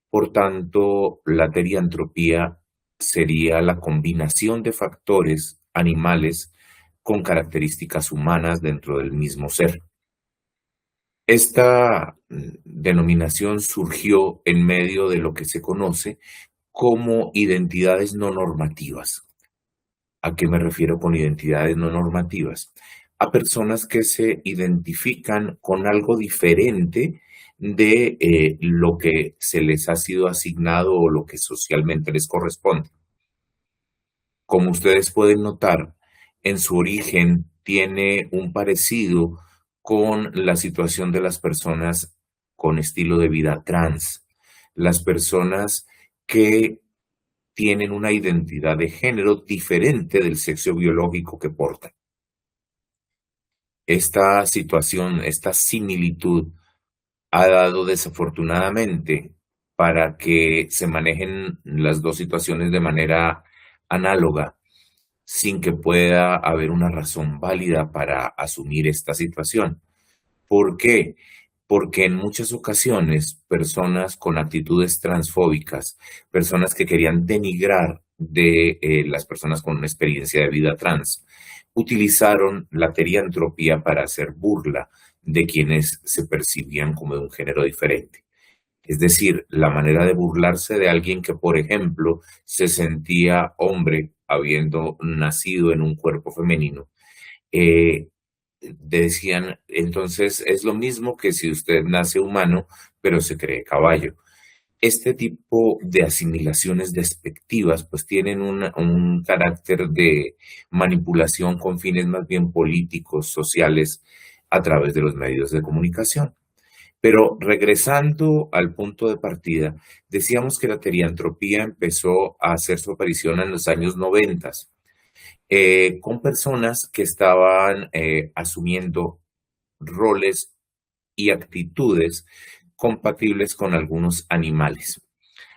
Por tanto, la teriantropía sería la combinación de factores animales con características humanas dentro del mismo ser. Esta denominación surgió en medio de lo que se conoce como identidades no normativas. ¿A qué me refiero con identidades no normativas? A personas que se identifican con algo diferente de lo que se les ha sido asignado o lo que socialmente les corresponde. Como ustedes pueden notar, en su origen tiene un parecido con la situación de las personas con estilo de vida trans, las personas que tienen una identidad de género diferente del sexo biológico que portan. Esta situación, esta similitud, ha dado desafortunadamente para que se manejen las dos situaciones de manera análoga, sin que pueda haber una razón válida para asumir esta situación. ¿Por qué? Porque en muchas ocasiones personas con actitudes transfóbicas, personas que querían denigrar de las personas con una experiencia de vida trans, utilizaron la teriantropía para hacer burla de quienes se percibían como de un género diferente. Es decir, la manera de burlarse de alguien que, por ejemplo, se sentía hombre habiendo nacido en un cuerpo femenino. Decían, entonces es lo mismo que si usted nace humano, pero se cree caballo. Este tipo de asimilaciones despectivas pues tienen un carácter de manipulación con fines más bien políticos, sociales, a través de los medios de comunicación. Pero regresando al punto de partida, decíamos que la teriantropía empezó a hacer su aparición en los años 90, con personas que estaban asumiendo roles y actitudes compatibles con algunos animales.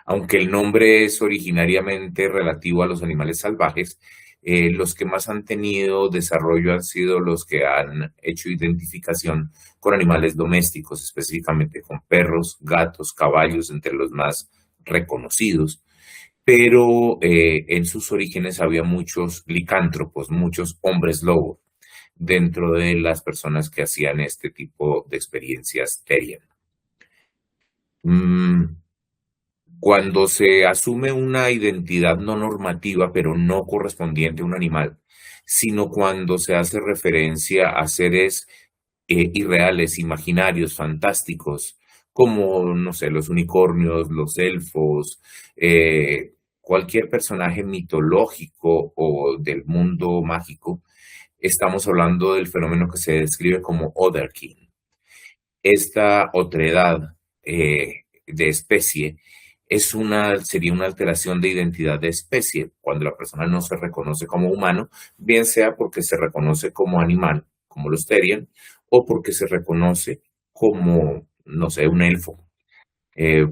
Aunque el nombre es originariamente relativo a los animales salvajes, los que más han tenido desarrollo han sido los que han hecho identificación con animales domésticos, específicamente con perros, gatos, caballos, entre los más reconocidos. Pero en sus orígenes había muchos licántropos, muchos hombres lobo, dentro de las personas que hacían este tipo de experiencias Therian. Cuando se asume una identidad no normativa, pero no correspondiente a un animal, sino cuando se hace referencia a seres irreales, imaginarios, fantásticos, como, no sé, los unicornios, los elfos, cualquier personaje mitológico o del mundo mágico. Estamos hablando del fenómeno que se describe como otherkin. Esta otredad de especie sería una alteración de identidad de especie, cuando la persona no se reconoce como humano, bien sea porque se reconoce como animal, como los Therian, o porque se reconoce como, no sé, un elfo,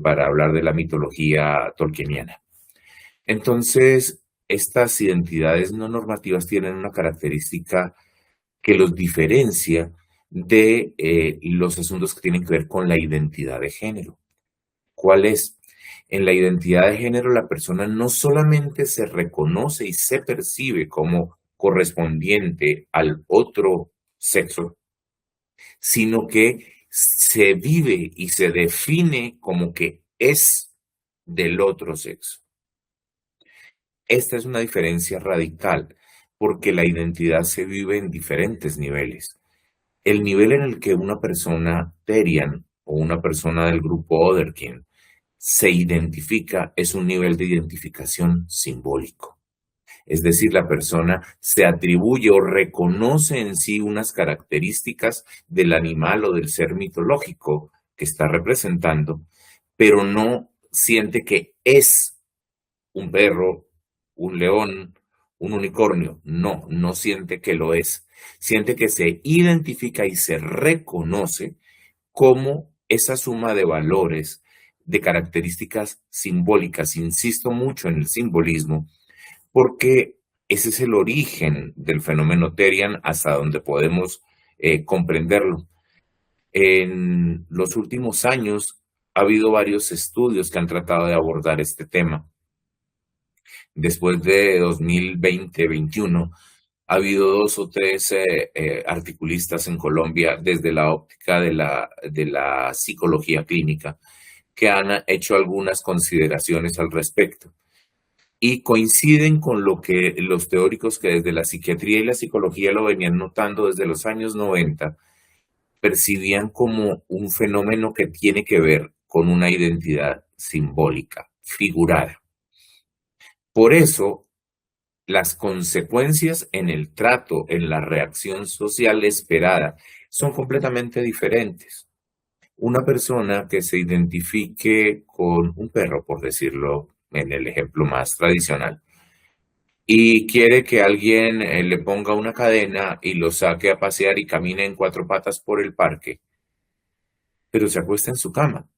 para hablar de la mitología tolkieniana. Entonces, estas identidades no normativas tienen una característica que los diferencia de los asuntos que tienen que ver con la identidad de género. ¿Cuál es? En la identidad de género, la persona no solamente se reconoce y se percibe como correspondiente al otro sexo, sino que se vive y se define como que es del otro sexo. Esta es una diferencia radical, porque la identidad se vive en diferentes niveles. El nivel en el que una persona Therian o una persona del grupo Otherkin se identifica es un nivel de identificación simbólico. Es decir, la persona se atribuye o reconoce en sí unas características del animal o del ser mitológico que está representando, pero no siente que es un perro, un león, un unicornio. No, no siente que lo es. Siente que se identifica y se reconoce como esa suma de valores, de características simbólicas. Insisto mucho en el simbolismo, porque ese es el origen del fenómeno Therian hasta donde podemos comprenderlo. En los últimos años ha habido varios estudios que han tratado de abordar este tema. Después de 2020-21, ha habido 2 o 3 articulistas en Colombia desde la óptica de la psicología clínica que han hecho algunas consideraciones al respecto. Y coinciden con lo que los teóricos que desde la psiquiatría y la psicología lo venían notando desde los años 90, percibían como un fenómeno que tiene que ver con una identidad simbólica, figurada. Por eso, las consecuencias en el trato, en la reacción social esperada, son completamente diferentes. Una persona que se identifique con un perro, por decirlo en el ejemplo más tradicional, y quiere que alguien le ponga una cadena y lo saque a pasear y camine en 4 patas por el parque, pero se acuesta en su cama,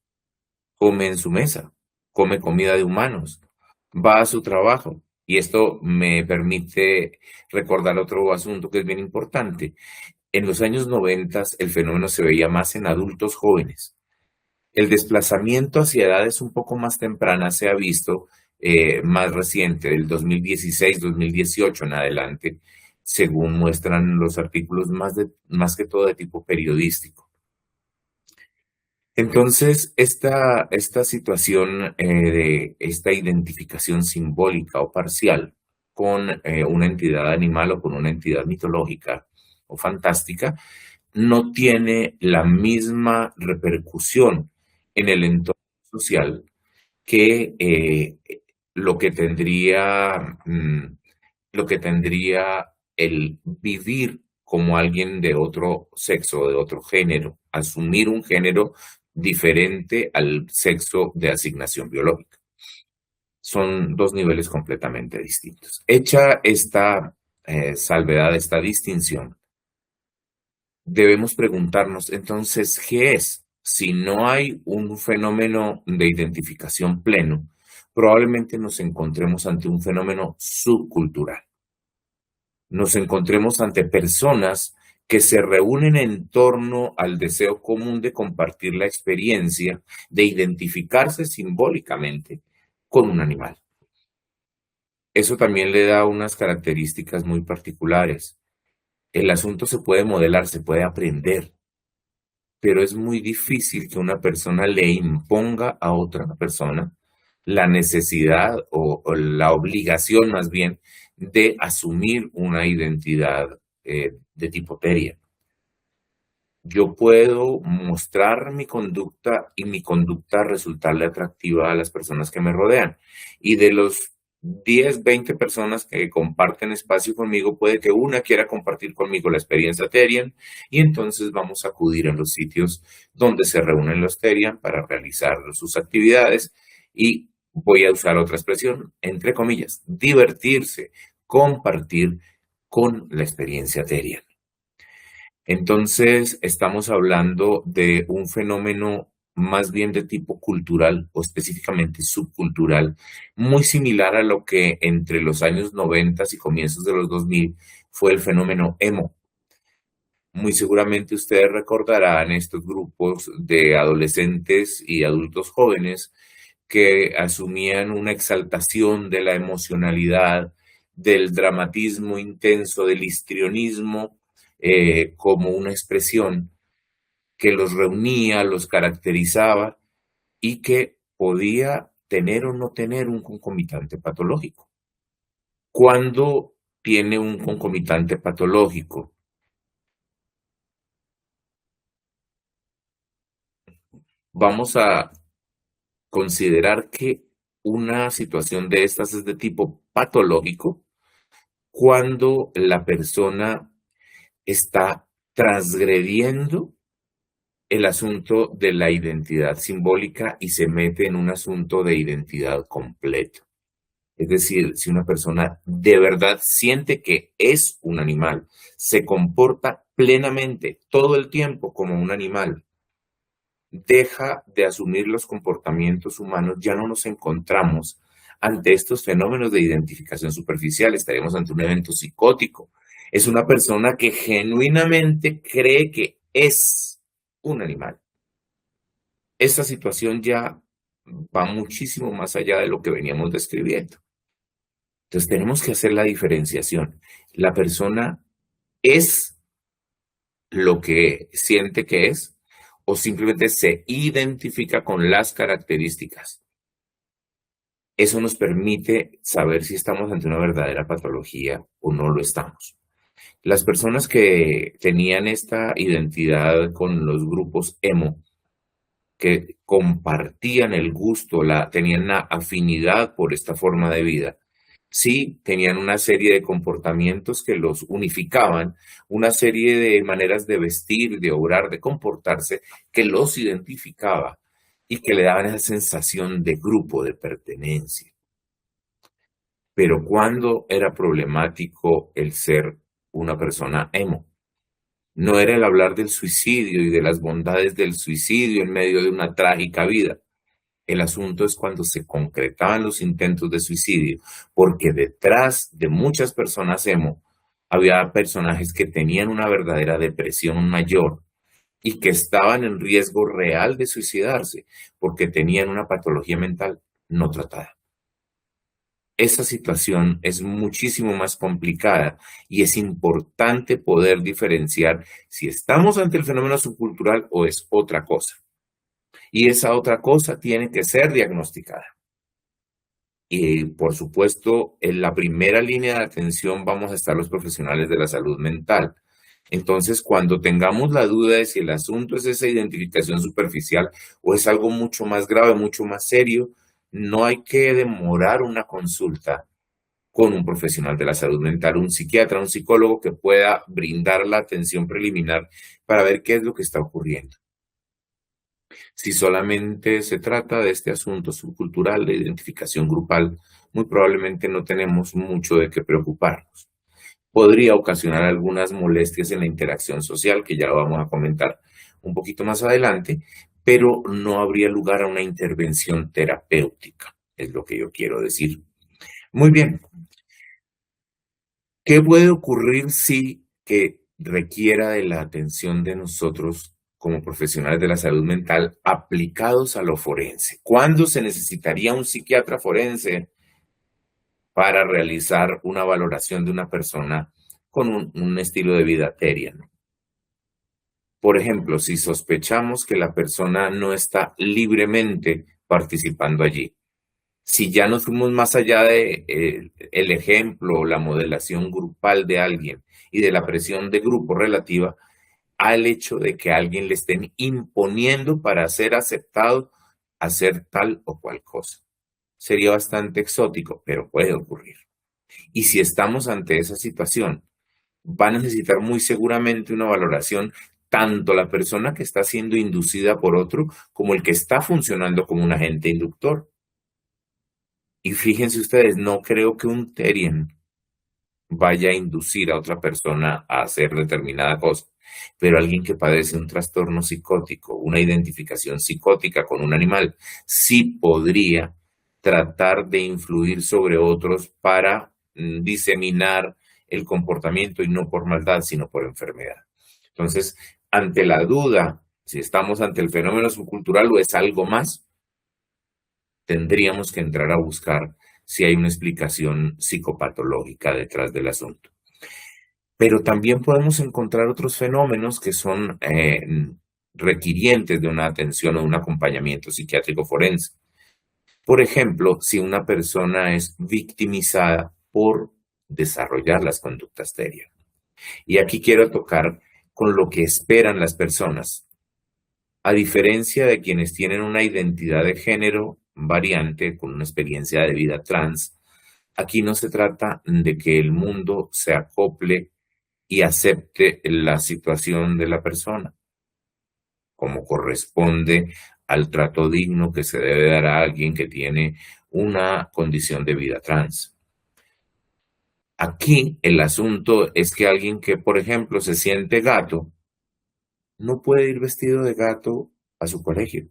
come en su mesa, come comida de humanos, va a su trabajo. Y esto me permite recordar otro asunto que es bien importante. En los años 90 el fenómeno se veía más en adultos jóvenes. El desplazamiento hacia edades un poco más tempranas se ha visto más reciente, del 2016-2018 en adelante, según muestran los artículos más que todo de tipo periodístico. Entonces, esta situación de esta identificación simbólica o parcial con una entidad animal o con una entidad mitológica o fantástica no tiene la misma repercusión en el entorno social que lo que tendría el vivir como alguien de otro sexo o de otro género, asumir un género diferente al sexo de asignación biológica. Son 2 niveles completamente distintos. Hecha esta salvedad, esta distinción, debemos preguntarnos entonces, ¿qué es? Si no hay un fenómeno de identificación pleno, probablemente nos encontremos ante un fenómeno subcultural. Nos encontremos ante personas que se reúnen en torno al deseo común de compartir la experiencia, de identificarse simbólicamente con un animal. Eso también le da unas características muy particulares. El asunto se puede modelar, se puede aprender, pero es muy difícil que una persona le imponga a otra persona la necesidad o la obligación más bien de asumir una identidad de tipo Therian. yo puedo mostrar mi conducta y mi conducta resultarle atractiva a las personas que me rodean. Y de los 10, 20 personas que comparten espacio conmigo, puede que una quiera compartir conmigo la experiencia Therian y entonces vamos a acudir a los sitios donde se reúnen los Therian para realizar sus actividades y voy a usar otra expresión, entre comillas, divertirse, compartir con la experiencia Therian. Entonces, estamos hablando de un fenómeno más bien de tipo cultural o específicamente subcultural, muy similar a lo que entre los años 90 y comienzos de los 2000 fue el fenómeno emo. Muy seguramente ustedes recordarán estos grupos de adolescentes y adultos jóvenes que asumían una exaltación de la emocionalidad, del dramatismo intenso, del histrionismo, como una expresión que los reunía, los caracterizaba y que podía tener o no tener un concomitante patológico. ¿Cuándo tiene un concomitante patológico? Vamos a considerar que una situación de estas es de tipo patológico cuando la persona está transgrediendo el asunto de la identidad simbólica y se mete en un asunto de identidad completo. Es decir, si una persona de verdad siente que es un animal, se comporta plenamente todo el tiempo como un animal, deja de asumir los comportamientos humanos, ya no nos encontramos ante estos fenómenos de identificación superficial, estaremos ante un evento psicótico. Es una persona que genuinamente cree que es un animal. Esta situación ya va muchísimo más allá de lo que veníamos describiendo. Entonces tenemos que hacer la diferenciación. La persona es lo que siente que es o simplemente se identifica con las características. Eso nos permite saber si estamos ante una verdadera patología o no lo estamos. Las personas que tenían esta identidad con los grupos emo, que compartían el gusto, tenían la afinidad por esta forma de vida, sí tenían una serie de comportamientos que los unificaban, una serie de maneras de vestir, de obrar, de comportarse, que los identificaba y que le daban esa sensación de grupo, de pertenencia. Pero ¿cuándo era problemático el ser una persona emo? No era el hablar del suicidio y de las bondades del suicidio en medio de una trágica vida. El asunto es cuando se concretaban los intentos de suicidio, porque detrás de muchas personas emo había personajes que tenían una verdadera depresión mayor y que estaban en riesgo real de suicidarse porque tenían una patología mental no tratada. Esa situación es muchísimo más complicada y es importante poder diferenciar si estamos ante el fenómeno subcultural o es otra cosa. Y esa otra cosa tiene que ser diagnosticada. Y por supuesto, en la primera línea de atención vamos a estar los profesionales de la salud mental. Entonces, cuando tengamos la duda de si el asunto es esa identificación superficial o es algo mucho más grave, mucho más serio, no hay que demorar una consulta con un profesional de la salud mental, un psiquiatra, un psicólogo que pueda brindar la atención preliminar para ver qué es lo que está ocurriendo. Si solamente se trata de este asunto subcultural de identificación grupal, muy probablemente no tenemos mucho de qué preocuparnos. Podría ocasionar algunas molestias en la interacción social, que ya lo vamos a comentar un poquito más adelante, pero no habría lugar a una intervención terapéutica, es lo que yo quiero decir. Muy bien. ¿Qué puede ocurrir si que requiera de la atención de nosotros como profesionales de la salud mental aplicados a lo forense? ¿Cuándo se necesitaría un psiquiatra forense para realizar una valoración de una persona con un estilo de vida Therian? Por ejemplo, si sospechamos que la persona no está libremente participando allí, si ya nos fuimos más allá de el ejemplo o la modelación grupal de alguien y de la presión de grupo relativa, al hecho de que a alguien le estén imponiendo para ser aceptado hacer tal o cual cosa. Sería bastante exótico, pero puede ocurrir. Y si estamos ante esa situación, va a necesitar muy seguramente una valoración tanto la persona que está siendo inducida por otro como el que está funcionando como un agente inductor. Y fíjense ustedes, no creo que un Therian vaya a inducir a otra persona a hacer determinada cosa, pero alguien que padece un trastorno psicótico, una identificación psicótica con un animal, sí podría tratar de influir sobre otros para diseminar el comportamiento y no por maldad, sino por enfermedad. Entonces, ante la duda, si estamos ante el fenómeno subcultural o es algo más, tendríamos que entrar a buscar si hay una explicación psicopatológica detrás del asunto. Pero también podemos encontrar otros fenómenos que son requirientes de una atención o de un acompañamiento psiquiátrico forense. Por ejemplo, si una persona es victimizada por desarrollar las conductas Therian. Y aquí quiero tocar con lo que esperan las personas. A diferencia de quienes tienen una identidad de género variante con una experiencia de vida trans, aquí no se trata de que el mundo se acople y acepte la situación de la persona, como corresponde al trato digno que se debe dar a alguien que tiene una condición de vida trans. Aquí el asunto es que alguien que, por ejemplo, se siente gato, no puede ir vestido de gato a su colegio.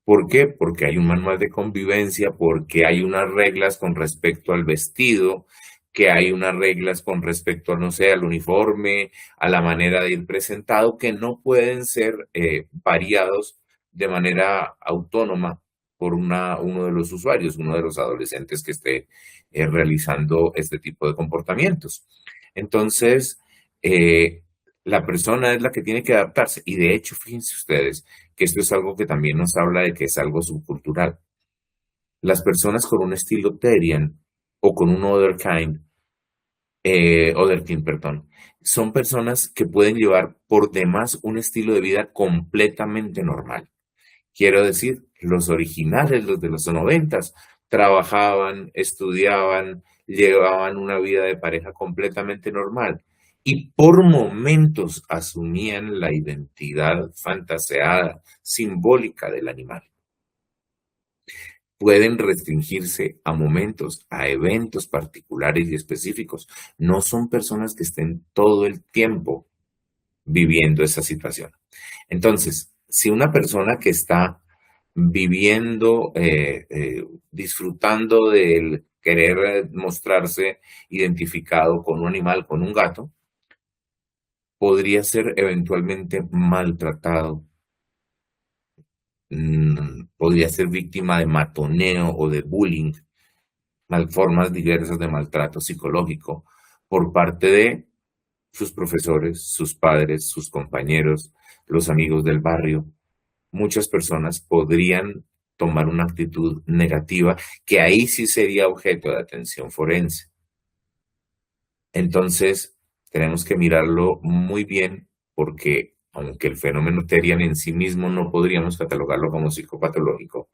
¿Por qué? Porque hay un manual de convivencia, porque hay unas reglas con respecto al vestido, que hay unas reglas con respecto, no sé, al uniforme, a la manera de ir presentado, que no pueden ser variados de manera autónoma por uno de los usuarios, uno de los adolescentes que esté realizando este tipo de comportamientos. Entonces, la persona es la que tiene que adaptarse. Y de hecho, fíjense ustedes que esto es algo que también nos habla de que es algo subcultural. Las personas con un estilo Therian o con un other kind, perdón, son personas que pueden llevar por demás un estilo de vida completamente normal. Quiero decir, los originales, los de los 90s, trabajaban, estudiaban, llevaban una vida de pareja completamente normal y por momentos asumían la identidad fantaseada, simbólica del animal. Pueden restringirse a momentos, a eventos particulares y específicos. No son personas que estén todo el tiempo viviendo esa situación. Entonces, si una persona que está viviendo, disfrutando del querer mostrarse identificado con un animal, con un gato, podría ser eventualmente maltratado, podría ser víctima de matoneo o de bullying, formas diversas de maltrato psicológico por parte de sus profesores, sus padres, sus compañeros, los amigos del barrio. Muchas personas podrían tomar una actitud negativa que ahí sí sería objeto de atención forense. Entonces, tenemos que mirarlo muy bien porque aunque el fenómeno Therian en sí mismo no podríamos catalogarlo como psicopatológico,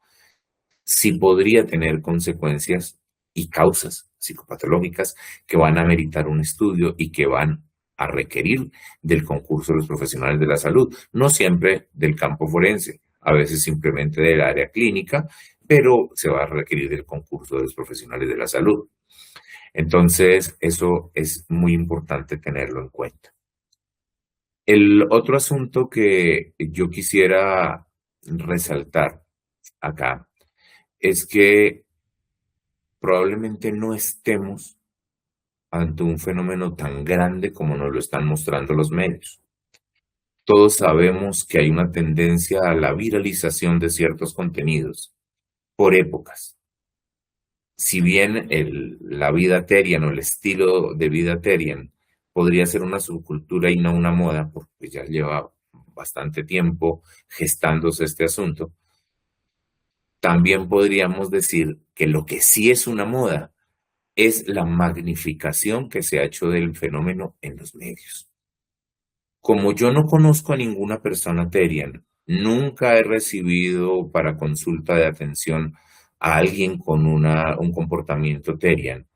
sí podría tener consecuencias y causas psicopatológicas que van a meritar un estudio y que van a requerir del concurso de los profesionales de la salud, no siempre del campo forense, a veces simplemente del área clínica, pero se va a requerir del concurso de los profesionales de la salud. Entonces, eso es muy importante tenerlo en cuenta. El otro asunto que yo quisiera resaltar acá es que probablemente no estemos ante un fenómeno tan grande como nos lo están mostrando los medios. Todos sabemos que hay una tendencia a la viralización de ciertos contenidos por épocas. Si bien la vida Therian o el estilo de vida Therian podría ser una subcultura y no una moda, porque ya lleva bastante tiempo gestándose este asunto, también podríamos decir que lo que sí es una moda es la magnificación que se ha hecho del fenómeno en los medios. Como yo no conozco a ninguna persona Terian, nunca he recibido para consulta de atención a alguien con un comportamiento Terian,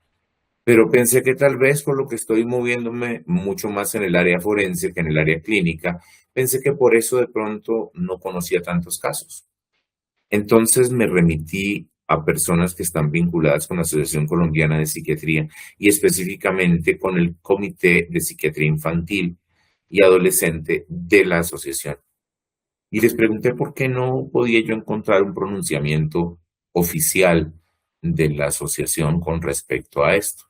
pero pensé que tal vez por lo que estoy moviéndome mucho más en el área forense que en el área clínica, pensé que por eso de pronto no conocía tantos casos. Entonces me remití a personas que están vinculadas con la Asociación Colombiana de Psiquiatría y específicamente con el Comité de Psiquiatría Infantil y Adolescente de la asociación. Y les pregunté por qué no podía yo encontrar un pronunciamiento oficial de la asociación con respecto a esto.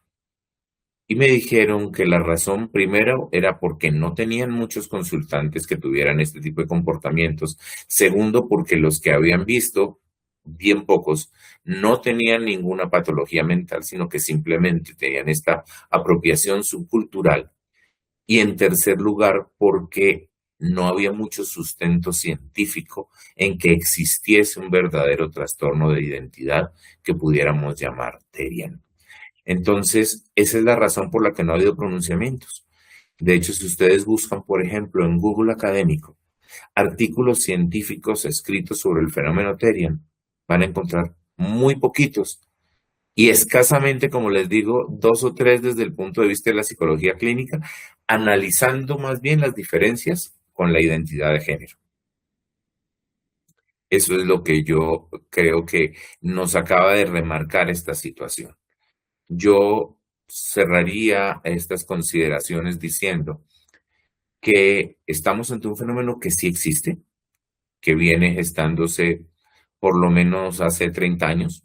Y me dijeron que la razón primero era porque no tenían muchos consultantes que tuvieran este tipo de comportamientos. Segundo, porque los que habían visto, bien pocos, no tenían ninguna patología mental, sino que simplemente tenían esta apropiación subcultural. Y en tercer lugar, porque no había mucho sustento científico en que existiese un verdadero trastorno de identidad que pudiéramos llamar Terian. Entonces, esa es la razón por la que no ha habido pronunciamientos. De hecho, si ustedes buscan, por ejemplo, en Google académico, artículos científicos escritos sobre el fenómeno Terian, van a encontrar muy poquitos y escasamente, como les digo, 2 o 3 desde el punto de vista de la psicología clínica, analizando más bien las diferencias con la identidad de género. Eso es lo que yo creo que nos acaba de remarcar esta situación. Yo cerraría estas consideraciones diciendo que estamos ante un fenómeno que sí existe, que viene gestándose por lo menos hace 30 años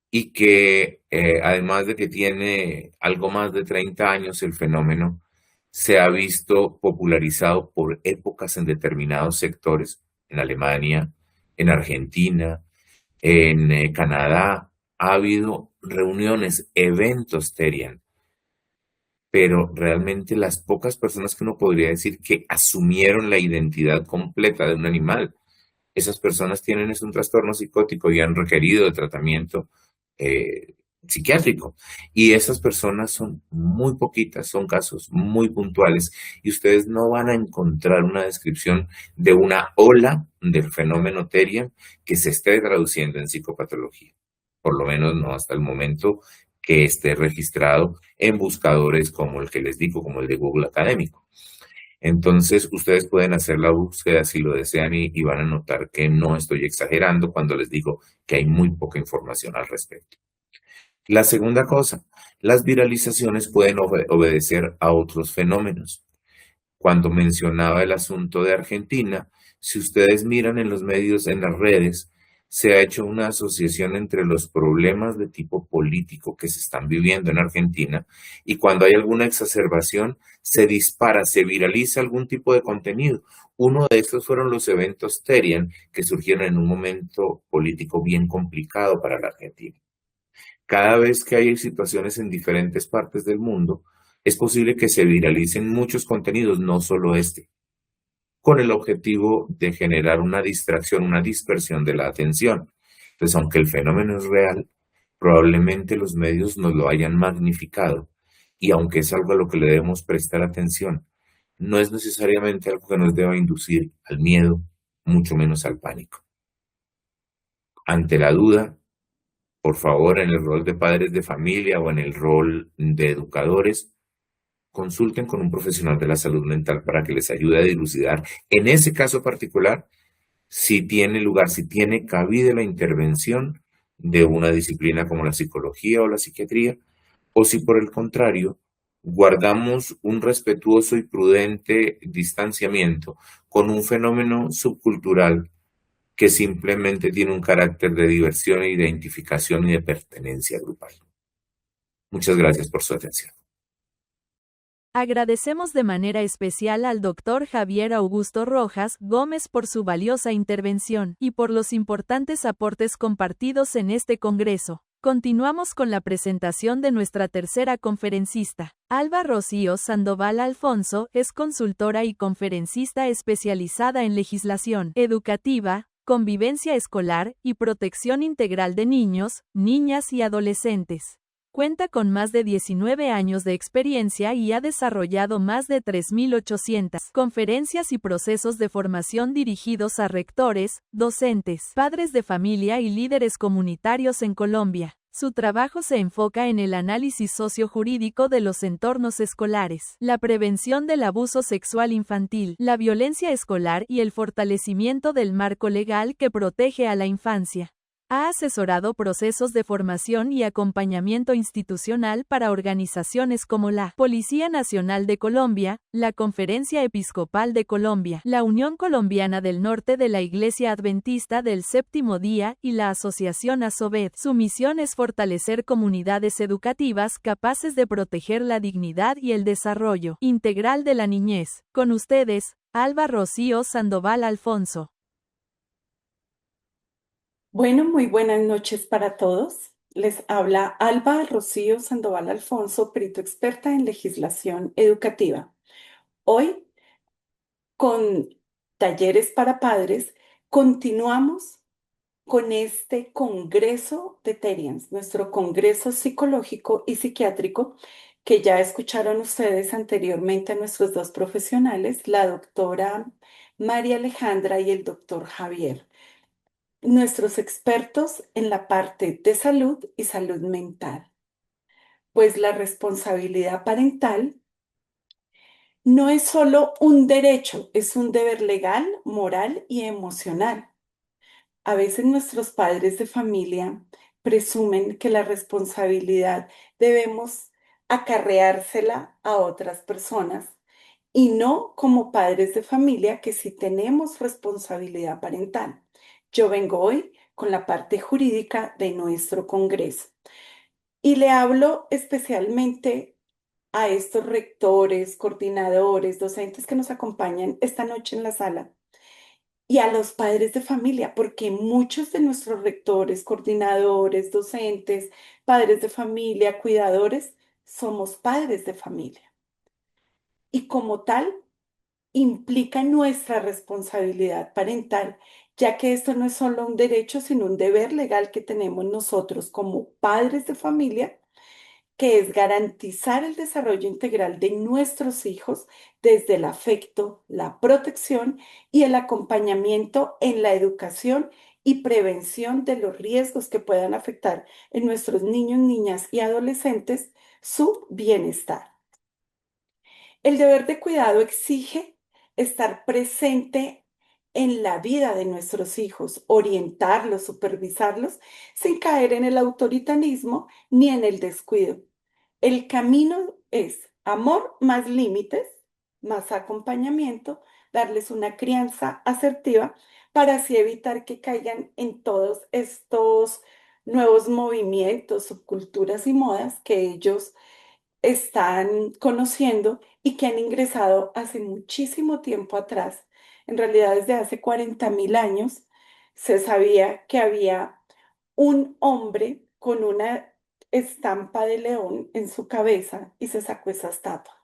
y que además de que tiene algo más de 30 años, el fenómeno se ha visto popularizado por épocas en determinados sectores, en Alemania, en Argentina, en Canadá. Ha habido reuniones, eventos Terian, pero realmente las pocas personas que uno podría decir que asumieron la identidad completa de un animal, esas personas tienen un trastorno psicótico y han requerido de tratamiento psiquiátrico. Y esas personas son muy poquitas, son casos muy puntuales y ustedes no van a encontrar una descripción de una ola del fenómeno Terian que se esté traduciendo en psicopatología. Por lo menos no hasta el momento que esté registrado en buscadores como el que les digo, como el de Google académico. Entonces, ustedes pueden hacer la búsqueda si lo desean y van a notar que no estoy exagerando cuando les digo que hay muy poca información al respecto. La segunda cosa, las viralizaciones pueden obedecer a otros fenómenos. Cuando mencionaba el asunto de Argentina, si ustedes miran en los medios, en las redes, se ha hecho una asociación entre los problemas de tipo político que se están viviendo en Argentina y cuando hay alguna exacerbación, se dispara, se viraliza algún tipo de contenido. Uno de estos fueron los eventos Terian que surgieron en un momento político bien complicado para la Argentina. Cada vez que hay situaciones en diferentes partes del mundo, es posible que se viralicen muchos contenidos, no solo este, con el objetivo de generar una distracción, una dispersión de la atención. Entonces, aunque el fenómeno es real, probablemente los medios nos lo hayan magnificado y aunque es algo a lo que le debemos prestar atención, no es necesariamente algo que nos deba inducir al miedo, mucho menos al pánico. Ante la duda, por favor, en el rol de padres de familia o en el rol de educadores, consulten con un profesional de la salud mental para que les ayude a dilucidar, en ese caso particular, si tiene lugar, si tiene cabida la intervención de una disciplina como la psicología o la psiquiatría, o si por el contrario, guardamos un respetuoso y prudente distanciamiento con un fenómeno subcultural que simplemente tiene un carácter de diversión, identificación y de pertenencia grupal. Muchas gracias por su atención. Agradecemos de manera especial al Dr. Javier Augusto Rojas Gómez por su valiosa intervención y por los importantes aportes compartidos en este congreso. Continuamos con la presentación de nuestra tercera conferencista. Alba Rocío Sandoval Alfonso es consultora y conferencista especializada en legislación educativa, convivencia escolar y protección integral de niños, niñas y adolescentes. Cuenta con más de 19 años de experiencia y ha desarrollado más de 3.800 conferencias y procesos de formación dirigidos a rectores, docentes, padres de familia y líderes comunitarios en Colombia. Su trabajo se enfoca en el análisis sociojurídico de los entornos escolares, la prevención del abuso sexual infantil, la violencia escolar y el fortalecimiento del marco legal que protege a la infancia. Ha asesorado procesos de formación y acompañamiento institucional para organizaciones como la Policía Nacional de Colombia, la Conferencia Episcopal de Colombia, la Unión Colombiana del Norte de la Iglesia Adventista del Séptimo Día y la Asociación ASOVED. Su misión es fortalecer comunidades educativas capaces de proteger la dignidad y el desarrollo integral de la niñez. Con ustedes, Alba Rocío Sandoval Alfonso. Bueno, muy buenas noches para todos. Les habla Alba Rocío Sandoval Alfonso, perito experta en legislación educativa. Hoy, con talleres para padres, continuamos con este Congreso de Terians, nuestro Congreso Psicológico y Psiquiátrico, que ya escucharon ustedes anteriormente a nuestros dos profesionales, la doctora María Alejandra y el doctor Javier, nuestros expertos en la parte de salud y salud mental. Pues la responsabilidad parental no es solo un derecho, es un deber legal, moral y emocional. A veces nuestros padres de familia presumen que la responsabilidad debemos acarreársela a otras personas y no como padres de familia que sí tenemos responsabilidad parental. Yo vengo hoy con la parte jurídica de nuestro Congreso y le hablo especialmente a estos rectores, coordinadores, docentes que nos acompañan esta noche en la sala y a los padres de familia, porque muchos de nuestros rectores, coordinadores, docentes, padres de familia, cuidadores, somos padres de familia. Y como tal, implica nuestra responsabilidad parental, ya que esto no es solo un derecho, sino un deber legal que tenemos nosotros como padres de familia, que es garantizar el desarrollo integral de nuestros hijos desde el afecto, la protección y el acompañamiento en la educación y prevención de los riesgos que puedan afectar en nuestros niños, niñas y adolescentes su bienestar. El deber de cuidado exige estar presente en la vida de nuestros hijos, orientarlos, supervisarlos, sin caer en el autoritarismo ni en el descuido. El camino es amor más límites, más acompañamiento, darles una crianza asertiva para así evitar que caigan en todos estos nuevos movimientos, subculturas y modas que ellos están conociendo y que han ingresado hace muchísimo tiempo atrás. En realidad, desde hace 40.000 años se sabía que había un hombre con una estampa de león en su cabeza y se sacó esa estatua.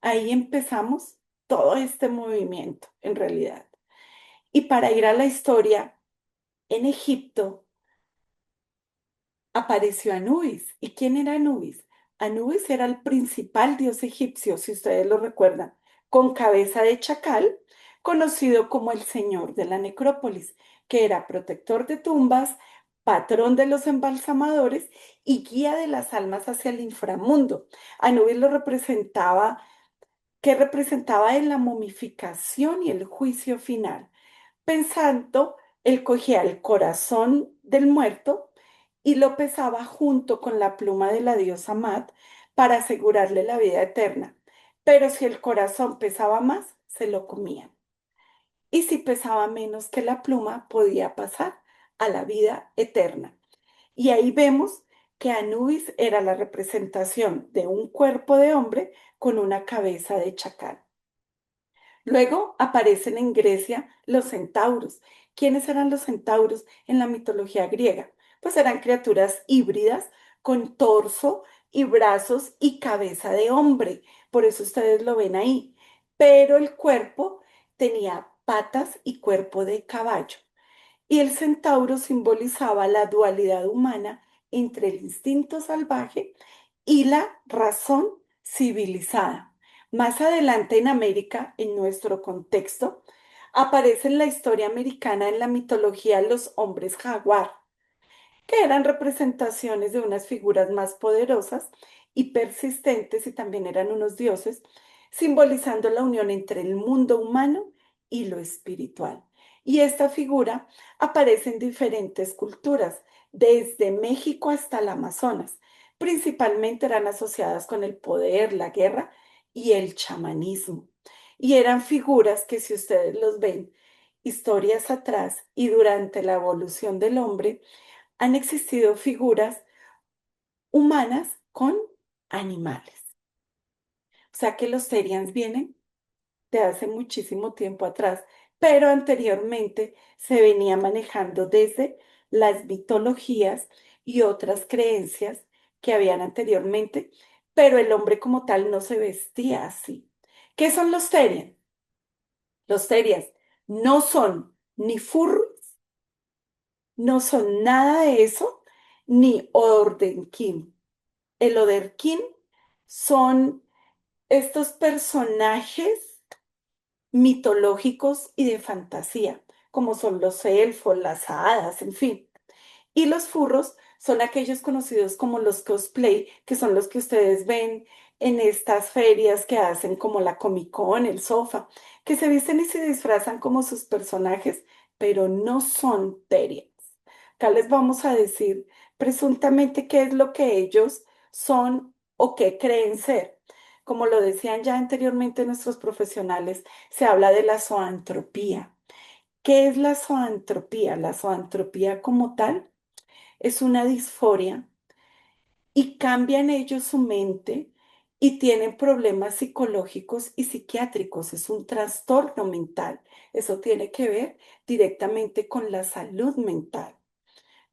Ahí empezamos todo este movimiento, en realidad. Y para ir a la historia, en Egipto apareció Anubis. ¿Y quién era Anubis? Anubis era el principal dios egipcio, si ustedes lo recuerdan, con cabeza de chacal, conocido como el señor de la necrópolis, que era protector de tumbas, patrón de los embalsamadores y guía de las almas hacia el inframundo. Anubis lo representaba, que representaba en la momificación y el juicio final. Pensando, él cogía el corazón del muerto y lo pesaba junto con la pluma de la diosa Mat para asegurarle la vida eterna. Pero si el corazón pesaba más, se lo comían. Y si pesaba menos que la pluma, podía pasar a la vida eterna. Y ahí vemos que Anubis era la representación de un cuerpo de hombre con una cabeza de chacal. Luego aparecen en Grecia los centauros. ¿Quiénes eran los centauros en la mitología griega? Pues eran criaturas híbridas con torso y brazos y cabeza de hombre. Por eso ustedes lo ven ahí. Pero el cuerpo tenía patas y cuerpo de caballo. Y el centauro simbolizaba la dualidad humana entre el instinto salvaje y la razón civilizada. Más adelante en América, en nuestro contexto, aparece en la historia americana, en la mitología, los hombres jaguar, que eran representaciones de unas figuras más poderosas y persistentes, y también eran unos dioses, simbolizando la unión entre el mundo humano y lo espiritual. Y esta figura aparece en diferentes culturas, desde México hasta el Amazonas. Principalmente eran asociadas con el poder, la guerra y el chamanismo. Y eran figuras que, si ustedes los ven historias atrás y durante la evolución del hombre, han existido figuras humanas con animales. O sea que los Terians vienen de hace muchísimo tiempo atrás, pero anteriormente se venía manejando desde las mitologías y otras creencias que habían anteriormente, pero el hombre como tal no se vestía así. ¿Qué son los Terians? Los Terians no son ni furros, no son nada de eso, ni Ordenkin. El Oderkin son estos personajes mitológicos y de fantasía, como son los elfos, las hadas, en fin. Y los furros son aquellos conocidos como los cosplay, que son los que ustedes ven en estas ferias que hacen como la Comic Con, el Sofa, que se visten y se disfrazan como sus personajes, pero no son Terians. Acá les vamos a decir presuntamente qué es lo que ellos son o qué creen ser. Como lo decían ya anteriormente nuestros profesionales, se habla de la zoantropía. ¿Qué es la zoantropía? La zoantropía como tal es una disforia y cambian ellos su mente y tienen problemas psicológicos y psiquiátricos. Es un trastorno mental. Eso tiene que ver directamente con la salud mental,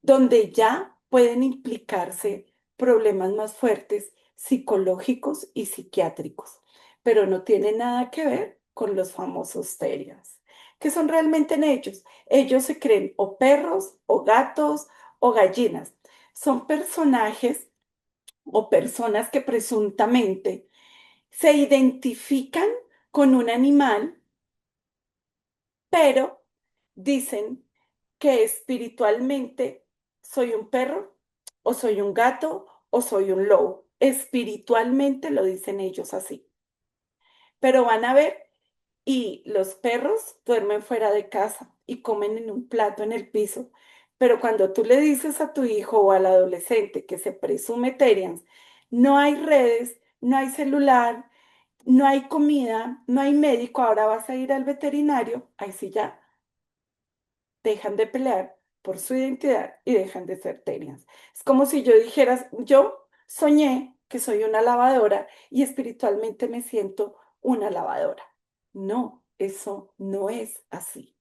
donde ya pueden implicarse problemas más fuertes psicológicos y psiquiátricos, pero no tiene nada que ver con los famosos terians, que son realmente en ellos. Ellos se creen o perros o gatos o gallinas. Son personajes o personas que presuntamente se identifican con un animal, pero dicen que espiritualmente soy un perro o soy un gato o soy un lobo. Espiritualmente lo dicen ellos así. Pero van a ver, y los perros duermen fuera de casa y comen en un plato en el piso. Pero cuando tú le dices a tu hijo o al adolescente que se presume Terians, no hay redes, no hay celular, no hay comida, no hay médico, ahora vas a ir al veterinario, ahí sí ya dejan de pelear por su identidad y dejan de ser terians. Es como si yo dijeras, yo soñé que soy una lavadora y espiritualmente me siento una lavadora. No, eso no es así.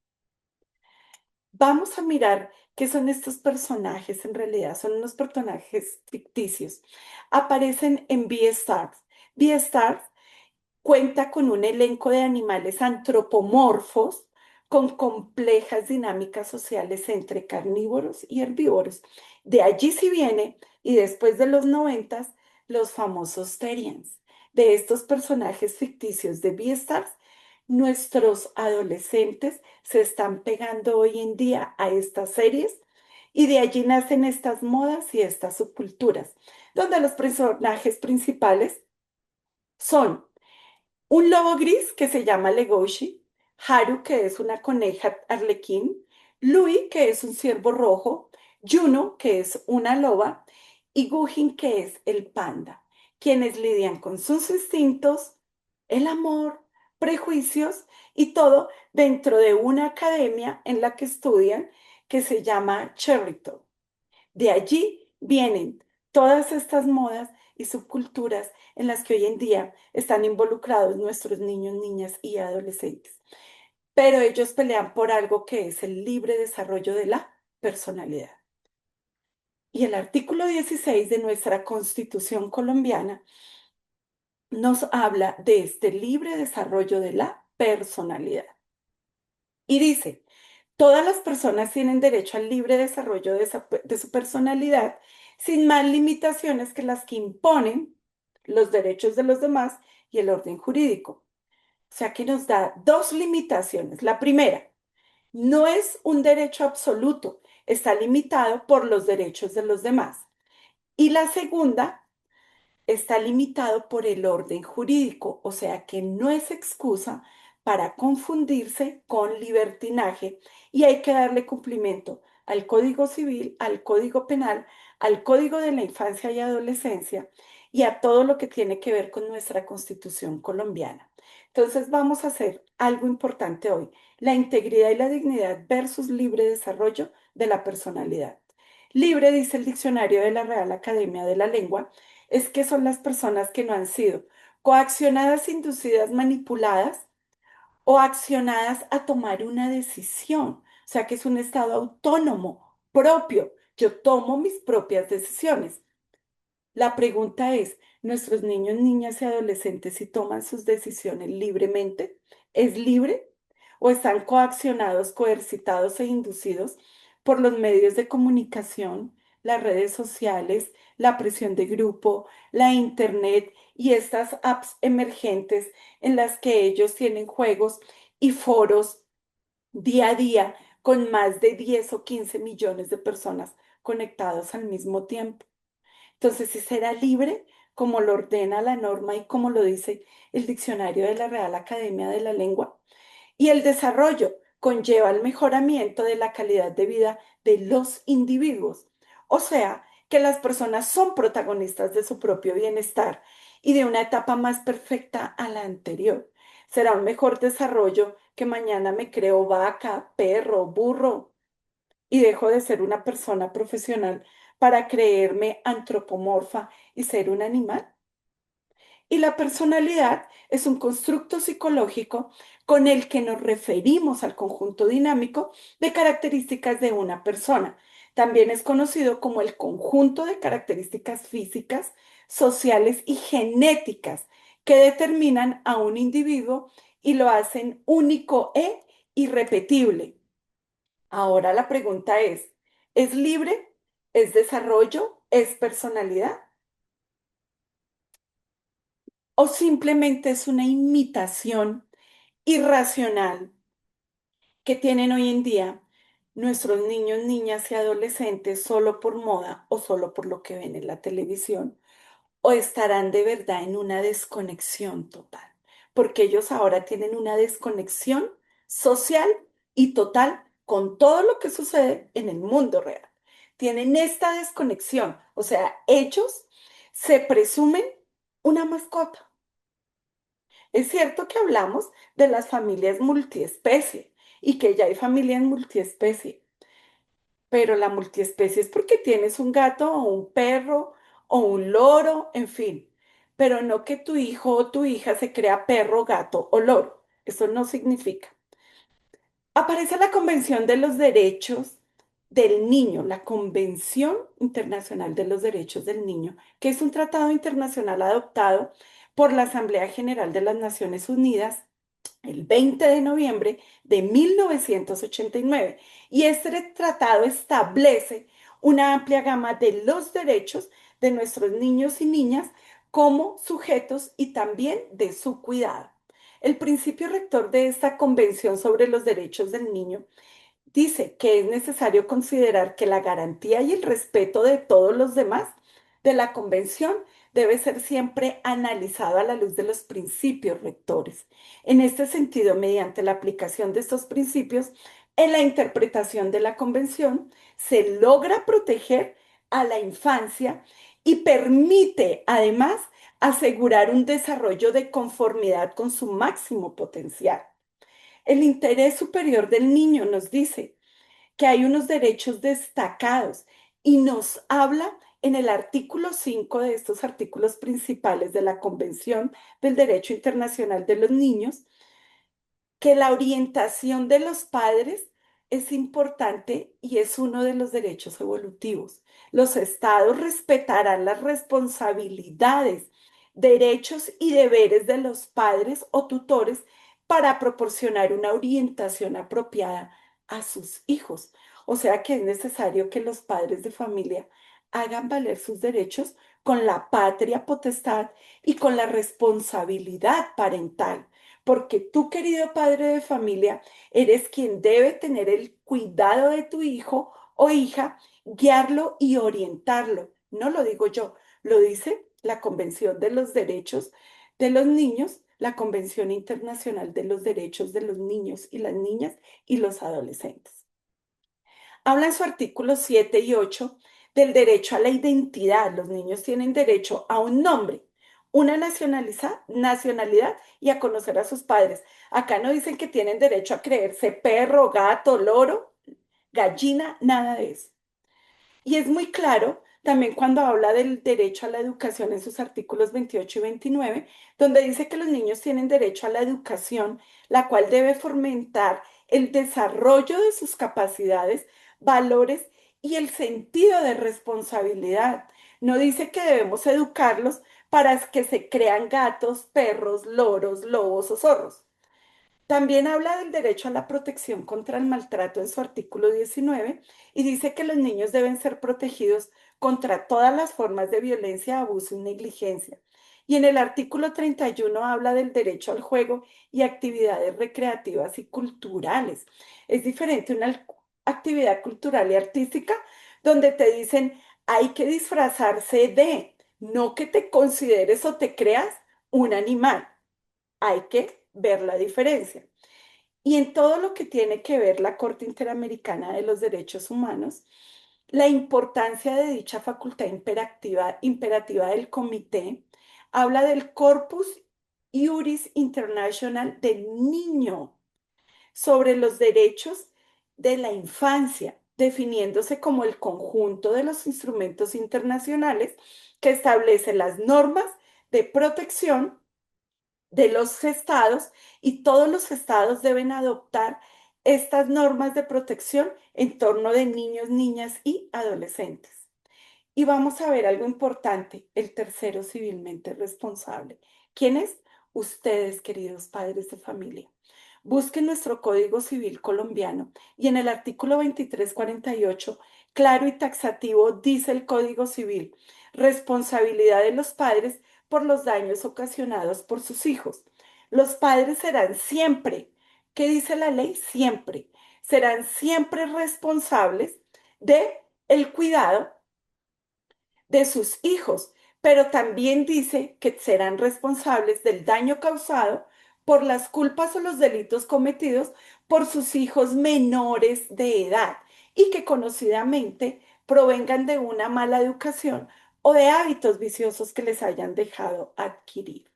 Vamos a mirar qué son estos personajes en realidad. Son unos personajes ficticios. Aparecen en Beastars. Beastars cuenta con un elenco de animales antropomorfos con complejas dinámicas sociales entre carnívoros y herbívoros. De allí sí viene, y después de los noventas, los famosos Terians. De estos personajes ficticios de Beastars, nuestros adolescentes se están pegando hoy en día a estas series y de allí nacen estas modas y estas subculturas, donde los personajes principales son un lobo gris que se llama Legoshi, Haru, que es una coneja arlequín, Louis, que es un ciervo rojo, Juno, que es una loba, y Gujin, que es el panda, quienes lidian con sus instintos, el amor, prejuicios y todo dentro de una academia en la que estudian que se llama Cherryton. De allí vienen todas estas modas y subculturas en las que hoy en día están involucrados nuestros niños, niñas y adolescentes. Pero ellos pelean por algo que es el libre desarrollo de la personalidad. Y el artículo 16 de nuestra Constitución colombiana nos habla de este libre desarrollo de la personalidad. Y dice, todas las personas tienen derecho al libre desarrollo de su personalidad sin más limitaciones que las que imponen los derechos de los demás y el orden jurídico. O sea que nos da dos limitaciones. La primera, no es un derecho absoluto, está limitado por los derechos de los demás. Y la segunda, está limitado por el orden jurídico, o sea que no es excusa para confundirse con libertinaje y hay que darle cumplimiento al Código Civil, al Código Penal, al Código de la Infancia y Adolescencia y a todo lo que tiene que ver con nuestra Constitución colombiana. Entonces vamos a hacer algo importante hoy, la integridad y la dignidad versus libre desarrollo de la personalidad. Libre, dice el diccionario de la Real Academia de la Lengua, es que son las personas que no han sido coaccionadas, inducidas, manipuladas o accionadas a tomar una decisión. O sea, que es un estado autónomo, propio. Yo tomo mis propias decisiones. La pregunta es, ¿nuestros niños, niñas y adolescentes si toman sus decisiones libremente? ¿Es libre? ¿O están coaccionados, coercitados e inducidos por los medios de comunicación, las redes sociales, la presión de grupo, la internet y estas apps emergentes en las que ellos tienen juegos y foros día a día con más de 10 o 15 millones de personas conectados al mismo tiempo? Entonces, si será libre, como lo ordena la norma y como lo dice el diccionario de la Real Academia de la Lengua, y el desarrollo conlleva el mejoramiento de la calidad de vida de los individuos. O sea, que las personas son protagonistas de su propio bienestar y de una etapa más perfecta a la anterior. Será un mejor desarrollo que mañana me creo vaca, perro, burro y dejo de ser una persona profesional para creerme antropomorfa y ser un animal. Y la personalidad es un constructo psicológico con el que nos referimos al conjunto dinámico de características de una persona. También es conocido como el conjunto de características físicas, sociales y genéticas que determinan a un individuo y lo hacen único e irrepetible. Ahora la pregunta ¿es libre? ¿Es desarrollo? ¿Es personalidad? ¿O simplemente es una imitación irracional que tienen hoy en día nuestros niños, niñas y adolescentes solo por moda o solo por lo que ven en la televisión? ¿O estarán de verdad en una desconexión total? Porque ellos ahora tienen una desconexión social y total con todo lo que sucede en el mundo real. Tienen esta desconexión, o sea, ellos se presumen una mascota. Es cierto que hablamos de las familias multiespecie y que ya hay familias multiespecie, pero la multiespecie es porque tienes un gato o un perro o un loro, en fin, pero no que tu hijo o tu hija se crea perro, gato o loro. Eso no significa. Aparece la Convención de los Derechos del Niño, la Convención Internacional de los Derechos del Niño, que es un tratado internacional adoptado por la Asamblea General de las Naciones Unidas el 20 de noviembre de 1989. Y este tratado establece una amplia gama de los derechos de nuestros niños y niñas como sujetos y también de su cuidado. El principio rector de esta Convención sobre los Derechos del Niño dice que es necesario considerar que la garantía y el respeto de todos los demás de la Convención debe ser siempre analizado a la luz de los principios rectores. En este sentido, mediante la aplicación de estos principios en la interpretación de la Convención, se logra proteger a la infancia y permite, además, asegurar un desarrollo de conformidad con su máximo potencial. El interés superior del niño nos dice que hay unos derechos destacados y nos habla en el artículo 5 de estos artículos principales de la Convención del Derecho Internacional de los Niños, que la orientación de los padres es importante y es uno de los derechos evolutivos. Los estados respetarán las responsabilidades, derechos y deberes de los padres o tutores para proporcionar una orientación apropiada a sus hijos. O sea que es necesario que los padres de familia hagan valer sus derechos con la patria potestad y con la responsabilidad parental. Porque tú, querido padre de familia, eres quien debe tener el cuidado de tu hijo o hija, guiarlo y orientarlo. No lo digo yo, lo dice la Convención de los Derechos de los Niños, la Convención Internacional de los Derechos de los Niños y las Niñas y los Adolescentes. Habla en su artículo 7 y 8 del derecho a la identidad. Los niños tienen derecho a un nombre, una nacionalidad y a conocer a sus padres. Acá no dicen que tienen derecho a creerse perro, gato, loro, gallina, nada de eso. Y es muy claro también cuando habla del derecho a la educación en sus artículos 28 y 29, donde dice que los niños tienen derecho a la educación, la cual debe fomentar el desarrollo de sus capacidades, valores y el sentido de responsabilidad. No dice que debemos educarlos para que se crean gatos, perros, loros, lobos o zorros. También habla del derecho a la protección contra el maltrato en su artículo 19 y dice que los niños deben ser protegidos contra todas las formas de violencia, abuso y negligencia. Y en el artículo 31 habla del derecho al juego y actividades recreativas y culturales. Es diferente una actividad cultural y artística donde te dicen hay que disfrazarse de, no que te consideres o te creas un animal. Hay que ver la diferencia. Y en todo lo que tiene que ver la Corte Interamericana de los Derechos Humanos, la importancia de dicha facultad imperativa del comité habla del Corpus Iuris International del niño sobre los derechos de la infancia, definiéndose como el conjunto de los instrumentos internacionales que establecen las normas de protección de los estados y todos los estados deben adoptar estas normas de protección en torno de niños, niñas y adolescentes. Y vamos a ver algo importante, el tercero civilmente responsable. ¿Quién es? Ustedes, queridos padres de familia. Busquen nuestro Código Civil colombiano y en el artículo 2348, claro y taxativo, dice el Código Civil, responsabilidad de los padres por los daños ocasionados por sus hijos. Los padres serán siempre, ¿qué dice la ley? Siempre, serán siempre responsables de el cuidado de sus hijos, pero también dice que serán responsables del daño causado por las culpas o los delitos cometidos por sus hijos menores de edad y que conocidamente provengan de una mala educación o de hábitos viciosos que les hayan dejado adquirir.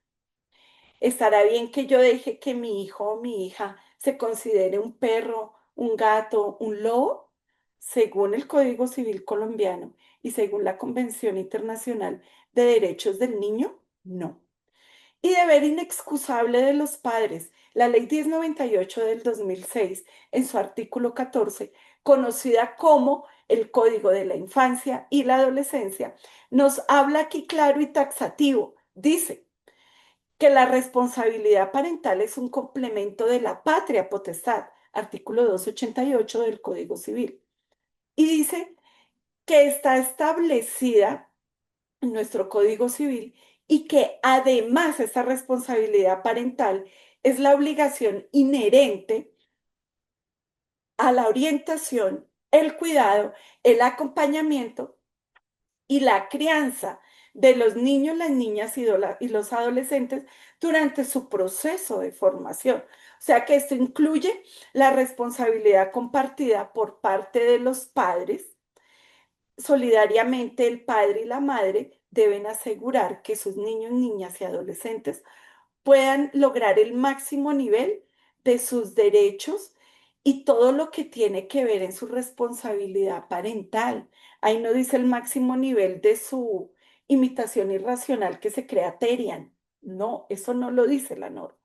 ¿Estará bien que yo deje que mi hijo o mi hija se considere un perro, un gato, un lobo? Según el Código Civil colombiano y según la Convención Internacional de Derechos del Niño, no. Y deber inexcusable de los padres. La Ley 1098 del 2006, en su artículo 14, conocida como el Código de la Infancia y la Adolescencia, nos habla aquí claro y taxativo. Dice que la responsabilidad parental es un complemento de la patria potestad, artículo 288 del Código Civil. Y dice que está establecida en nuestro Código Civil y que además esta responsabilidad parental es la obligación inherente a la orientación, el cuidado, el acompañamiento y la crianza de los niños, las niñas y los adolescentes durante su proceso de formación. O sea que esto incluye la responsabilidad compartida por parte de los padres. Solidariamente, el padre y la madre deben asegurar que sus niños, niñas y adolescentes puedan lograr el máximo nivel de sus derechos y todo lo que tiene que ver en su responsabilidad parental. Ahí no dice el máximo nivel de su imitación irracional que se crea Terian. No, eso no lo dice la norma.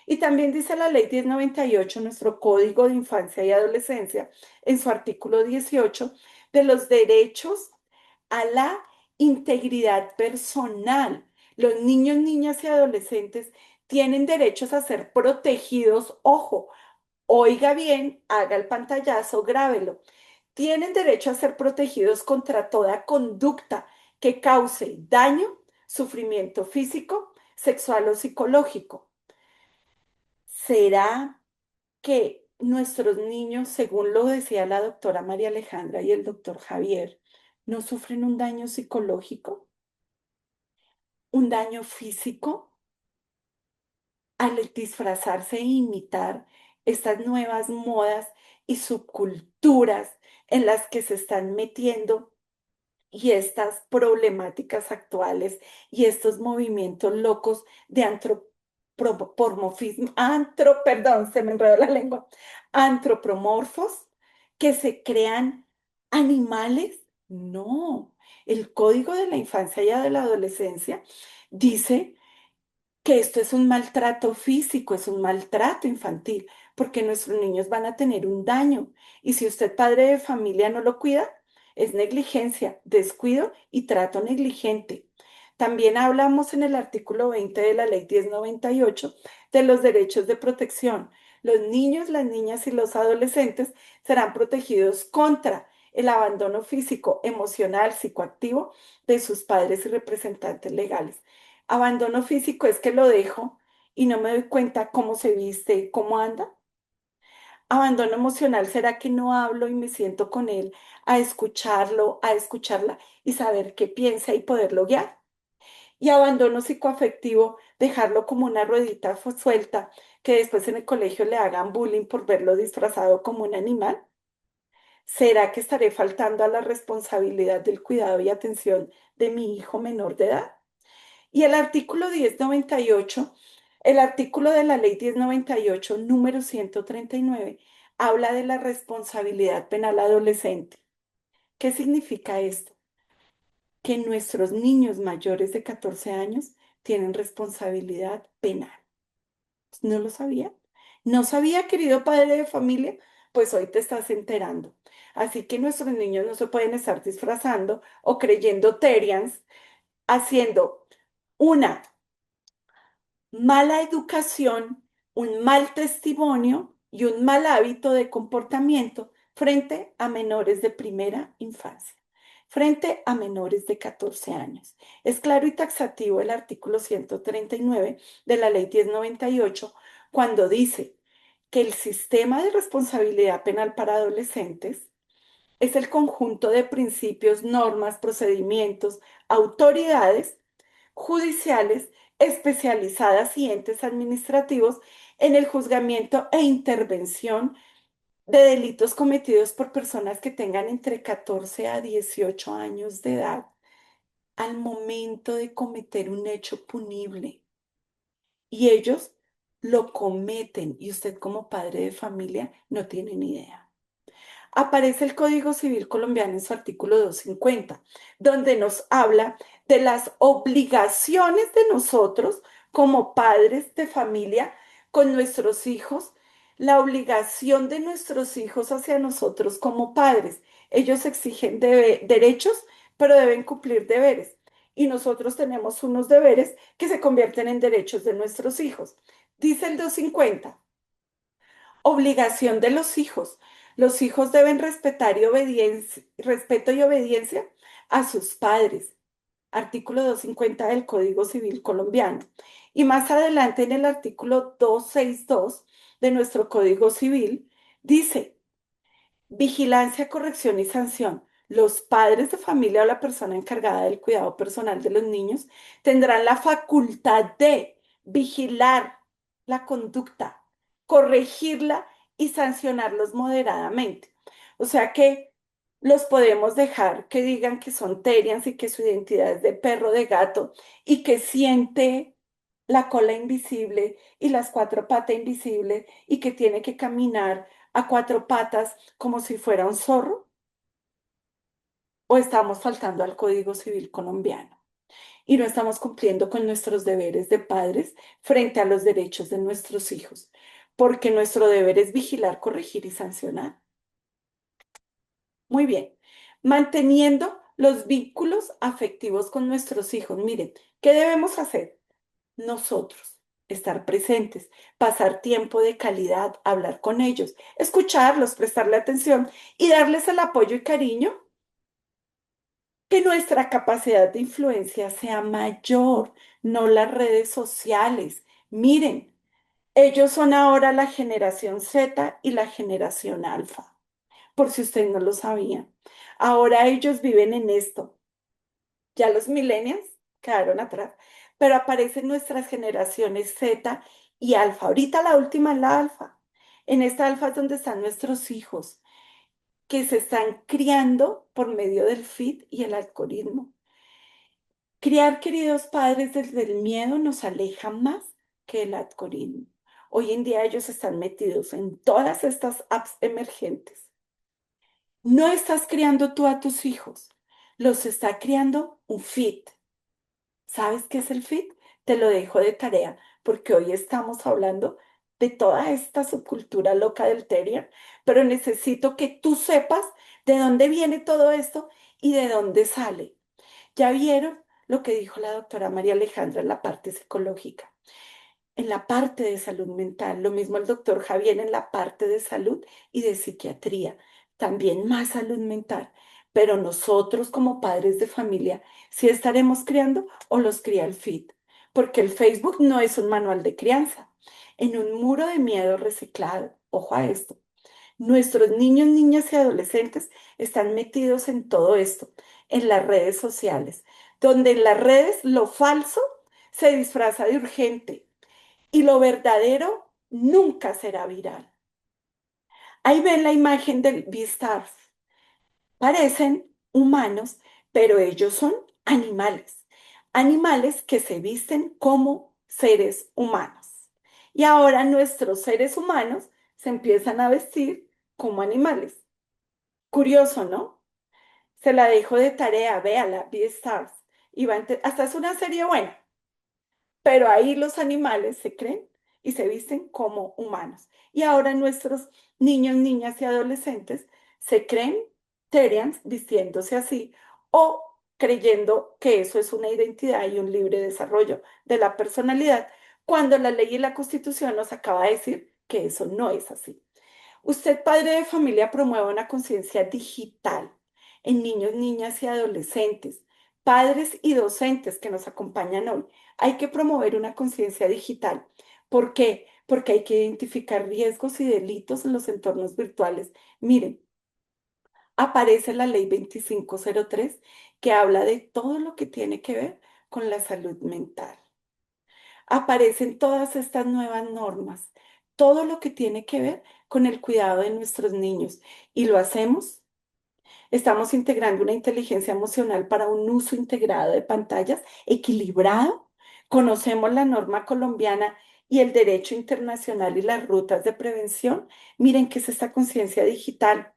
Y también dice la Ley 1098, nuestro Código de Infancia y Adolescencia, en su artículo 18, de los derechos a la integridad personal. Los niños, niñas y adolescentes tienen derechos a ser protegidos. Ojo, oiga bien, haga el pantallazo, grábelo. tienen derecho a ser protegidos contra toda conducta que cause daño, sufrimiento físico, sexual o psicológico. ¿Será que nuestros niños, según lo decía la doctora María Alejandra y el doctor Javier, no sufren un daño psicológico, un daño físico al disfrazarse e imitar estas nuevas modas y subculturas en las que se están metiendo y estas problemáticas actuales y estos movimientos locos de antropomorfismo, perdón, se me enredó la lengua, antropomorfos que se crean animales? No, el Código de la Infancia y de la Adolescencia dice que esto es un maltrato físico, es un maltrato infantil, porque nuestros niños van a tener un daño. Y si usted, padre de familia, no lo cuida, es negligencia, descuido y trato negligente. También hablamos en el artículo 20 de la Ley 1098 de los derechos de protección. Los niños, las niñas y los adolescentes serán protegidos contra el abandono físico, emocional, psicoactivo de sus padres y representantes legales. Abandono físico es que lo dejo y no me doy cuenta cómo se viste, cómo anda. Abandono emocional será que no hablo y me siento con él a escucharlo, a escucharla y saber qué piensa y poderlo guiar. Y abandono psicoafectivo, dejarlo como una ruedita suelta que después en el colegio le hagan bullying por verlo disfrazado como un animal. ¿Será que estaré faltando a la responsabilidad del cuidado y atención de mi hijo menor de edad? Y el artículo 1098, el artículo de la ley 1098, número 139, habla de la responsabilidad penal adolescente. ¿Qué significa esto? Que nuestros niños mayores de 14 años tienen responsabilidad penal. ¿No lo sabía? ¿No sabía, querido padre de familia? Pues hoy te estás enterando. Así que nuestros niños no se pueden estar disfrazando o creyendo terians, haciendo una mala educación, un mal testimonio y un mal hábito de comportamiento frente a menores de primera infancia, frente a menores de 14 años. Es claro y taxativo el artículo 139 de la Ley 1098 cuando dice que el sistema de responsabilidad penal para adolescentes es el conjunto de principios, normas, procedimientos, autoridades judiciales especializadas y entes administrativos en el juzgamiento e intervención de delitos cometidos por personas que tengan entre 14 a 18 años de edad al momento de cometer un hecho punible. Y ellos lo cometen y usted como padre de familia no tiene ni idea. Aparece el Código Civil colombiano en su artículo 250, donde nos habla de las obligaciones de nosotros como padres de familia con nuestros hijos, la obligación de nuestros hijos hacia nosotros como padres. Ellos exigen derechos, pero deben cumplir deberes. Y nosotros tenemos unos deberes que se convierten en derechos de nuestros hijos. Dice el 250. Obligación de los hijos. Los hijos deben respetar respeto y obediencia a sus padres. Artículo 250 del Código Civil colombiano. Y más adelante en el artículo 262 de nuestro Código Civil dice, vigilancia, corrección y sanción. Los padres de familia o la persona encargada del cuidado personal de los niños tendrán la facultad de vigilar la conducta, corregirla y sancionarlos moderadamente. O sea que los podemos dejar que digan que son terians y que su identidad es de perro, de gato y que siente la cola invisible y las cuatro patas invisibles y que tiene que caminar a cuatro patas como si fuera un zorro, o estamos faltando al Código Civil colombiano y no estamos cumpliendo con nuestros deberes de padres frente a los derechos de nuestros hijos, porque nuestro deber es vigilar, corregir y sancionar. Muy bien, manteniendo los vínculos afectivos con nuestros hijos. Miren, ¿qué debemos hacer nosotros? estar presentes, pasar tiempo de calidad, hablar con ellos, escucharlos, prestarle atención y darles el apoyo y cariño, que nuestra capacidad de influencia sea mayor, no las redes sociales. Miren, ellos son ahora la generación Z y la generación alfa, por si usted no lo sabía. Ahora ellos viven en esto. Ya los millennials quedaron atrás, pero aparecen nuestras generaciones Z y alfa. Ahorita la última es la alfa. En esta alfa es donde están nuestros hijos, que se están criando por medio del feed y el algoritmo. Criar, queridos padres, desde el miedo nos aleja más que el algoritmo. Hoy en día ellos están metidos en todas estas apps emergentes. No estás criando tú a tus hijos, los está criando un feed. ¿Sabes qué es el feed? Te lo dejo de tarea, porque hoy estamos hablando de toda esta subcultura loca del terrier, pero necesito que tú sepas de dónde viene todo esto y de dónde sale. ¿Ya vieron lo que dijo la doctora María Alejandra en la parte psicológica? En la parte de salud mental, lo mismo el doctor Javier en la parte de salud y de psiquiatría, también más salud mental. Pero nosotros como padres de familia, ¿sí estaremos criando o los cría el feed? Porque el Facebook no es un manual de crianza. En un muro de miedo reciclado, ojo a esto, nuestros niños, niñas y adolescentes están metidos en todo esto, en las redes sociales, donde en las redes lo falso se disfraza de urgente y lo verdadero nunca será viral. Ahí ven la imagen del Beastars. Parecen humanos, pero ellos son animales. Animales que se visten como seres humanos. Y ahora nuestros seres humanos se empiezan a vestir como animales. Curioso, ¿no? Se la dejo de tarea, véala, Beastars. Hasta es una serie buena. Pero ahí los animales se creen y se visten como humanos. Y ahora nuestros niños, niñas y adolescentes se creen Terians vistiéndose así o creyendo que eso es una identidad y un libre desarrollo de la personalidad, cuando la ley y la Constitución nos acaba de decir que eso no es así. Usted, padre de familia, promueve una conciencia digital en niños, niñas y adolescentes, padres y docentes que nos acompañan hoy. Hay que promover una conciencia digital. ¿Por qué? Porque hay que identificar riesgos y delitos en los entornos virtuales. Miren, aparece la ley 2503 que habla de todo lo que tiene que ver con la salud mental. Aparecen todas estas nuevas normas, todo lo que tiene que ver con el cuidado de nuestros niños. Y lo hacemos. Estamos integrando una inteligencia emocional para un uso integrado de pantallas equilibrado. Conocemos la norma colombiana y el derecho internacional y las rutas de prevención. Miren qué es esta conciencia digital.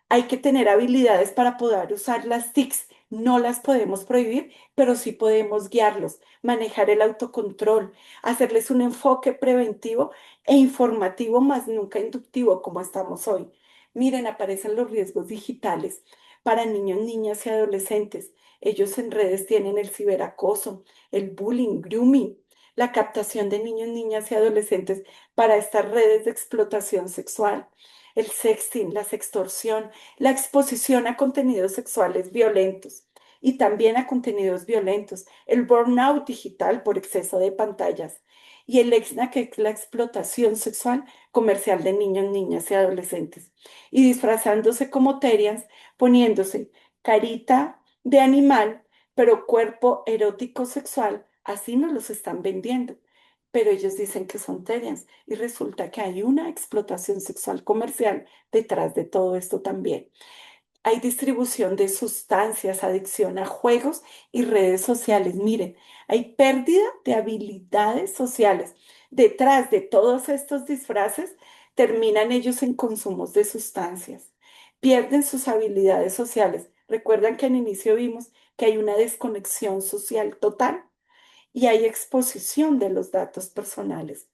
Hay que tener habilidades para poder usar las TICs. No las podemos prohibir, pero sí podemos guiarlos, manejar el autocontrol, hacerles un enfoque preventivo e informativo, más nunca inductivo como estamos hoy. Miren, aparecen los riesgos digitales para niños, niñas y adolescentes. Ellos en redes tienen el ciberacoso, el bullying, grooming, la captación de niños, niñas y adolescentes para estas redes de explotación sexual, el sexting, la sextorsión, la exposición a contenidos sexuales violentos y también a contenidos violentos, el burnout digital por exceso de pantallas y el EXNA, que es la explotación sexual comercial de niños, niñas y adolescentes, y disfrazándose como terians, poniéndose carita de animal, pero cuerpo erótico sexual, así nos los están vendiendo. Pero ellos dicen que son terians y resulta que hay una explotación sexual comercial detrás de todo esto también. Hay distribución de sustancias, adicción a juegos y redes sociales. Miren, hay pérdida de habilidades sociales. Detrás de todos estos disfraces terminan ellos en consumos de sustancias. Pierden sus habilidades sociales. Recuerdan que al inicio vimos que hay una desconexión social total y hay exposición de los datos personales.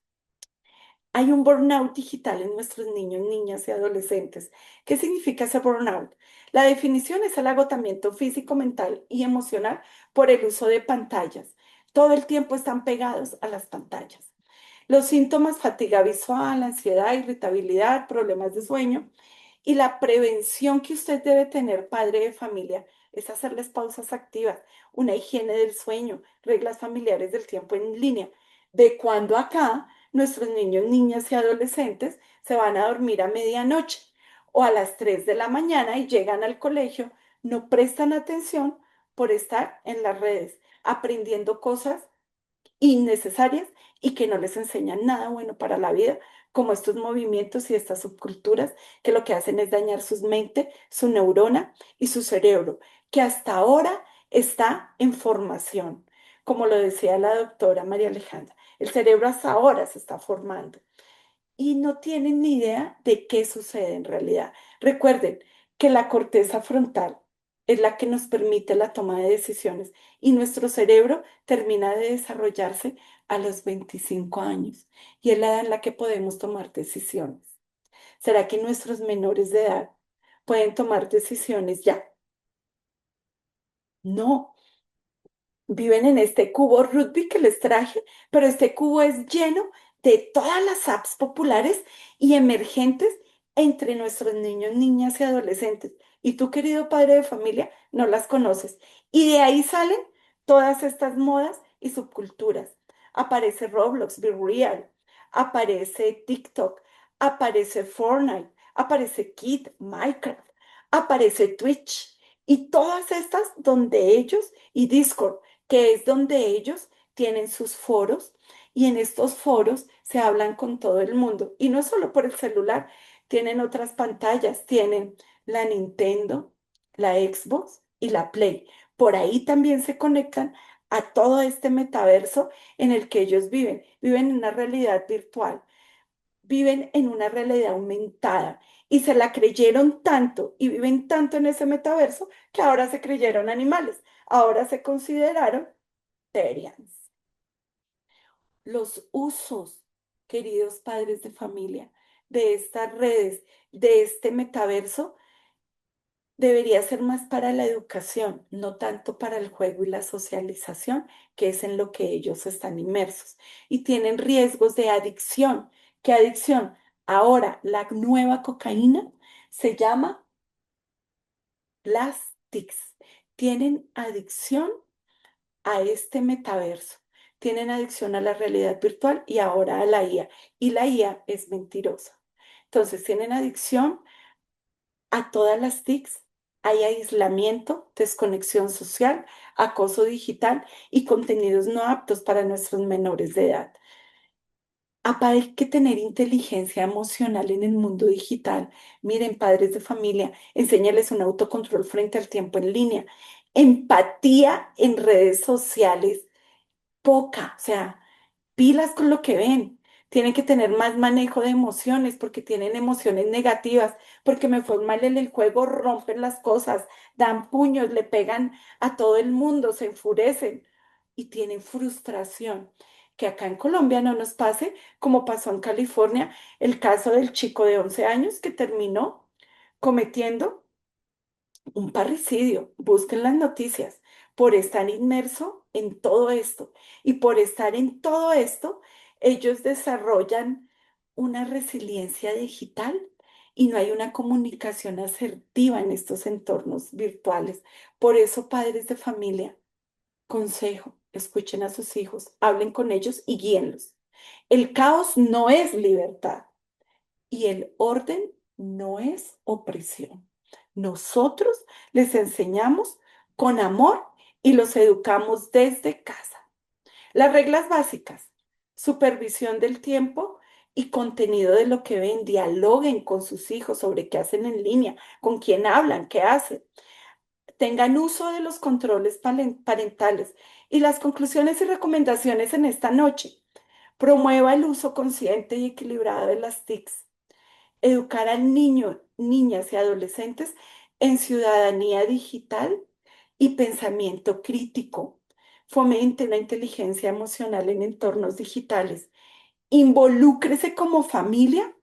Hay un burnout digital en nuestros niños, niñas y adolescentes. ¿Qué significa ese burnout? La definición es el agotamiento físico, mental y emocional por el uso de pantallas. Todo el tiempo están pegados a las pantallas. Los síntomas: fatiga visual, ansiedad, irritabilidad, problemas de sueño. Y la prevención que usted debe tener, padre de familia, es hacerles pausas activas, una higiene del sueño, reglas familiares del tiempo en línea. De cuando acá nuestros niños, niñas y adolescentes se van a dormir a medianoche o a las 3 de la mañana y llegan al colegio, no prestan atención por estar en las redes, aprendiendo cosas innecesarias y que no les enseñan nada bueno para la vida, como estos movimientos y estas subculturas que lo que hacen es dañar su mente, su neurona y su cerebro, que hasta ahora está en formación. Como lo decía la doctora María Alejandra, el cerebro hasta ahora se está formando y no tienen ni idea de qué sucede en realidad. Recuerden que la corteza frontal es la que nos permite la toma de decisiones y nuestro cerebro termina de desarrollarse a los 25 años y es la edad en la que podemos tomar decisiones. ¿Será que nuestros menores de edad pueden tomar decisiones ya? No, viven en este cubo Rubik que les traje, pero este cubo es lleno de todas las apps populares y emergentes entre nuestros niños, niñas y adolescentes. Y tú, querido padre de familia, no las conoces. Y de ahí salen todas estas modas y subculturas. Aparece Roblox, Be Real, aparece TikTok, aparece Fortnite, aparece Kid, Minecraft, aparece Twitch. Y todas estas donde ellos, y Discord, que es donde ellos tienen sus foros y en estos foros se hablan con todo el mundo. Y no solo por el celular, tienen otras pantallas, tienen la Nintendo, la Xbox y la Play. Por ahí también se conectan a todo este metaverso en el que ellos viven. Viven en una realidad virtual, viven en una realidad aumentada y se la creyeron tanto y viven tanto en ese metaverso que ahora se creyeron animales, ahora se consideraron Terians. Los usos, queridos padres de familia, de estas redes, de este metaverso, debería ser más para la educación, no tanto para el juego y la socialización, que es en lo que ellos están inmersos. Y tienen riesgos de adicción. ¿Qué adicción? Ahora, la nueva cocaína se llama las TICs. Tienen adicción a este metaverso. Tienen adicción a la realidad virtual y ahora a la IA. Y la IA es mentirosa. Entonces, tienen adicción a todas las TICs. Hay aislamiento, desconexión social, acoso digital y contenidos no aptos para nuestros menores de edad. Hay que tener inteligencia emocional en el mundo digital. Miren, padres de familia, enséñales un autocontrol frente al tiempo en línea. Empatía en redes sociales, poca, o sea, pilas con lo que ven. Tienen que tener más manejo de emociones porque tienen emociones negativas, porque me fue mal en el juego, rompen las cosas, dan puños, le pegan a todo el mundo, se enfurecen y tienen frustración. Que acá en Colombia no nos pase como pasó en California, el caso del chico de 11 años que terminó cometiendo un parricidio. Busquen las noticias por estar inmerso en todo esto. Y por estar en todo esto, ellos desarrollan una resiliencia digital y no hay una comunicación asertiva en estos entornos virtuales. Por eso, padres de familia, consejo, escuchen a sus hijos, hablen con ellos y guíenlos. El caos no es libertad y el orden no es opresión. Nosotros les enseñamos con amor y los educamos desde casa. Las reglas básicas: supervisión del tiempo y contenido de lo que ven, dialoguen con sus hijos sobre qué hacen en línea, con quién hablan, qué hacen. Tengan uso de los controles parentales y las conclusiones y recomendaciones en esta noche. Promueva el uso consciente y equilibrado de las TICs. Educar al niño, niñas y adolescentes en ciudadanía digital y pensamiento crítico. Fomente la inteligencia emocional en entornos digitales. Involúcrese como familia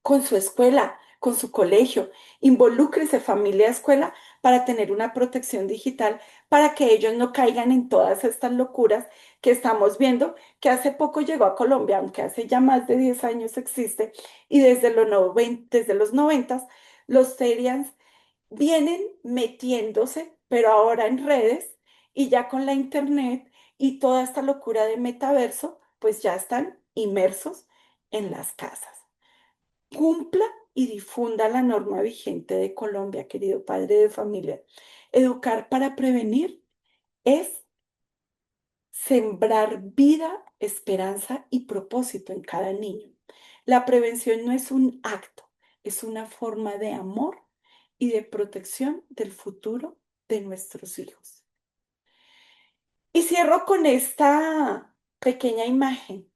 con su escuela, con su colegio. Involúcrese familia, escuela, para tener una protección digital, para que ellos no caigan en todas estas locuras que estamos viendo, que hace poco llegó a Colombia, aunque hace ya más de 10 años existe, y desde los 90 los Terians vienen metiéndose, pero ahora en redes y ya con la internet y toda esta locura de metaverso, pues ya están inmersos en las casas. Cumpla y difunda la norma vigente de Colombia, querido padre de familia. Educar para prevenir es sembrar vida, esperanza y propósito en cada niño. La prevención no es un acto, es una forma de amor y de protección del futuro de nuestros hijos. Y cierro con esta pequeña imagen.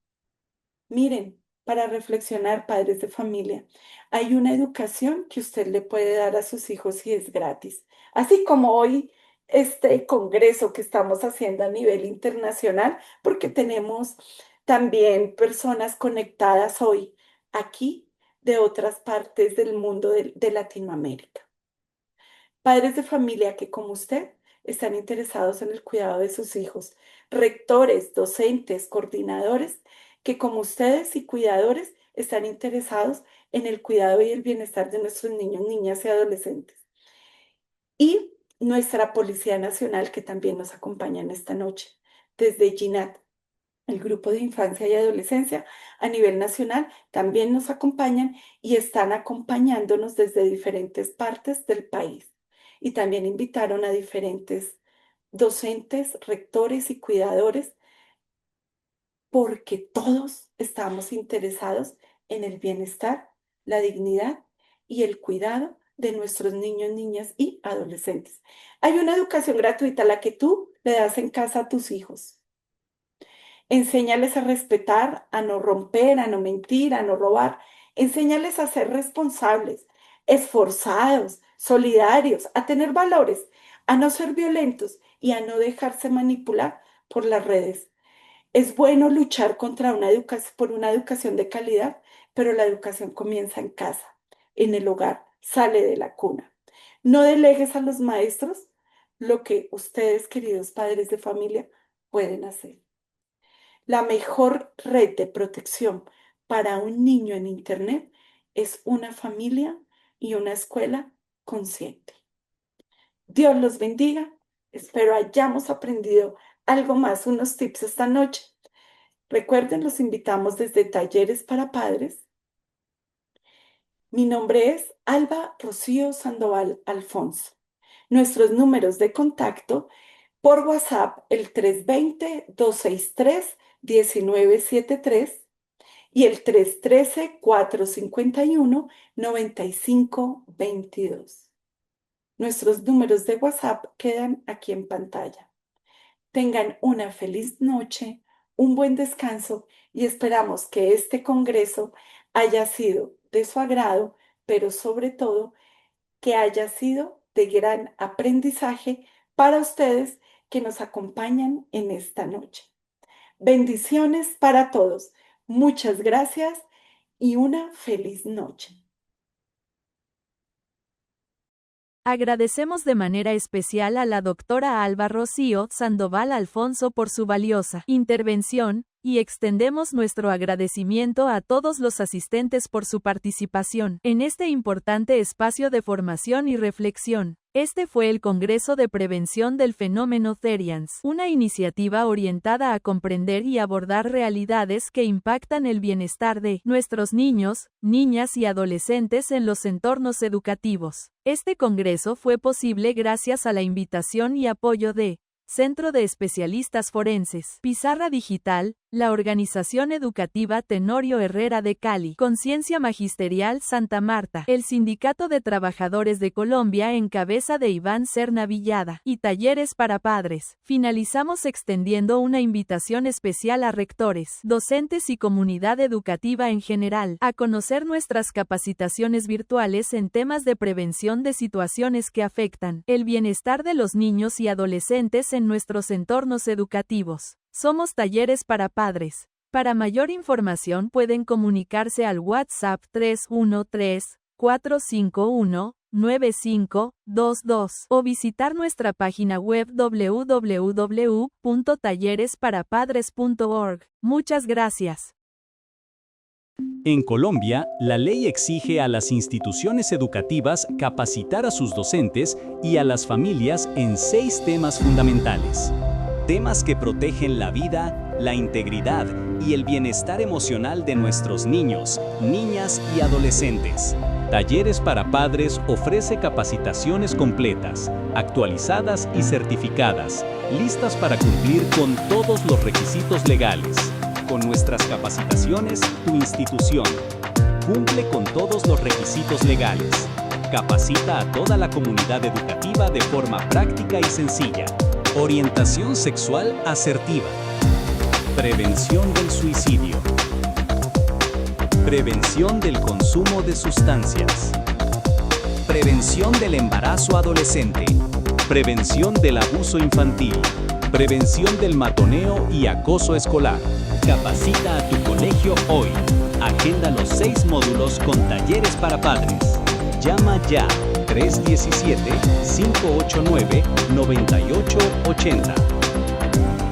Miren, para reflexionar, padres de familia, hay una educación que usted le puede dar a sus hijos y es gratis. Así como hoy este congreso que estamos haciendo a nivel internacional, porque tenemos también personas conectadas hoy aquí de otras partes del mundo de Latinoamérica. Padres de familia que, como usted, están interesados en el cuidado de sus hijos. Rectores, docentes, coordinadores que, como ustedes y cuidadores, están interesados en el cuidado y el bienestar de nuestros niños, niñas y adolescentes. Y nuestra Policía Nacional, que también nos acompaña en esta noche, desde GINAT, el Grupo de Infancia y Adolescencia a nivel nacional, también nos acompañan y están acompañándonos desde diferentes partes del país. Y también invitaron a diferentes docentes, rectores y cuidadores, porque todos estamos interesados en el bienestar, la dignidad y el cuidado de nuestros niños, niñas y adolescentes. Hay una educación gratuita, la que tú le das en casa a tus hijos. Enséñales a respetar, a no romper, a no mentir, a no robar. Enséñales a ser responsables, esforzados, solidarios, a tener valores, a no ser violentos y a no dejarse manipular por las redes. Es bueno luchar por una educación de calidad, pero la educación comienza en casa, en el hogar, sale de la cuna. No delegues a los maestros lo que ustedes, queridos padres de familia, pueden hacer. La mejor red de protección para un niño en Internet es una familia y una escuela consciente. Dios los bendiga. Espero hayamos aprendido algo más, unos tips esta noche. Recuerden, los invitamos desde Talleres para Padres. Mi nombre es Alba Rocío Sandoval Alfonso. Nuestros números de contacto por WhatsApp, el 320-263-1973 y el 313-451-9522. Nuestros números de WhatsApp quedan aquí en pantalla. Tengan una feliz noche, un buen descanso y esperamos que este congreso haya sido de su agrado, pero sobre todo que haya sido de gran aprendizaje para ustedes que nos acompañan en esta noche. Bendiciones para todos. Muchas gracias y una feliz noche. Agradecemos de manera especial a la doctora Alba Rocío Sandoval Alfonso por su valiosa intervención, y extendemos nuestro agradecimiento a todos los asistentes por su participación en este importante espacio de formación y reflexión. Este fue el Congreso de Prevención del Fenómeno Therians, una iniciativa orientada a comprender y abordar realidades que impactan el bienestar de nuestros niños, niñas y adolescentes en los entornos educativos. Este congreso fue posible gracias a la invitación y apoyo de Centro de Especialistas Forenses, Pizarra Digital, la Organización Educativa Tenorio Herrera de Cali, Conciencia Magisterial Santa Marta, el Sindicato de Trabajadores de Colombia en cabeza de Iván Serna Villada, y Talleres para Padres. Finalizamos extendiendo una invitación especial a rectores, docentes y comunidad educativa en general, a conocer nuestras capacitaciones virtuales en temas de prevención de situaciones que afectan el bienestar de los niños y adolescentes en nuestros entornos educativos. Somos Talleres para Padres. Para mayor información pueden comunicarse al WhatsApp 313-451 9522 o visitar nuestra página web www.talleresparapadres.org. Muchas gracias. En Colombia, la ley exige a las instituciones educativas capacitar a sus docentes y a las familias en 6 temas fundamentales. Temas que protegen la vida, la integridad y el bienestar emocional de nuestros niños, niñas y adolescentes. Talleres para Padres ofrece capacitaciones completas, actualizadas y certificadas, listas para cumplir con todos los requisitos legales. Con nuestras capacitaciones, tu institución cumple con todos los requisitos legales. Capacita a toda la comunidad educativa de forma práctica y sencilla. Orientación sexual asertiva. Prevención del suicidio. Prevención del consumo de sustancias. Prevención del embarazo adolescente. Prevención del abuso infantil. Prevención del matoneo y acoso escolar. Capacita a tu colegio hoy. Agenda los 6 módulos con talleres para padres. Llama ya 317-589-9880.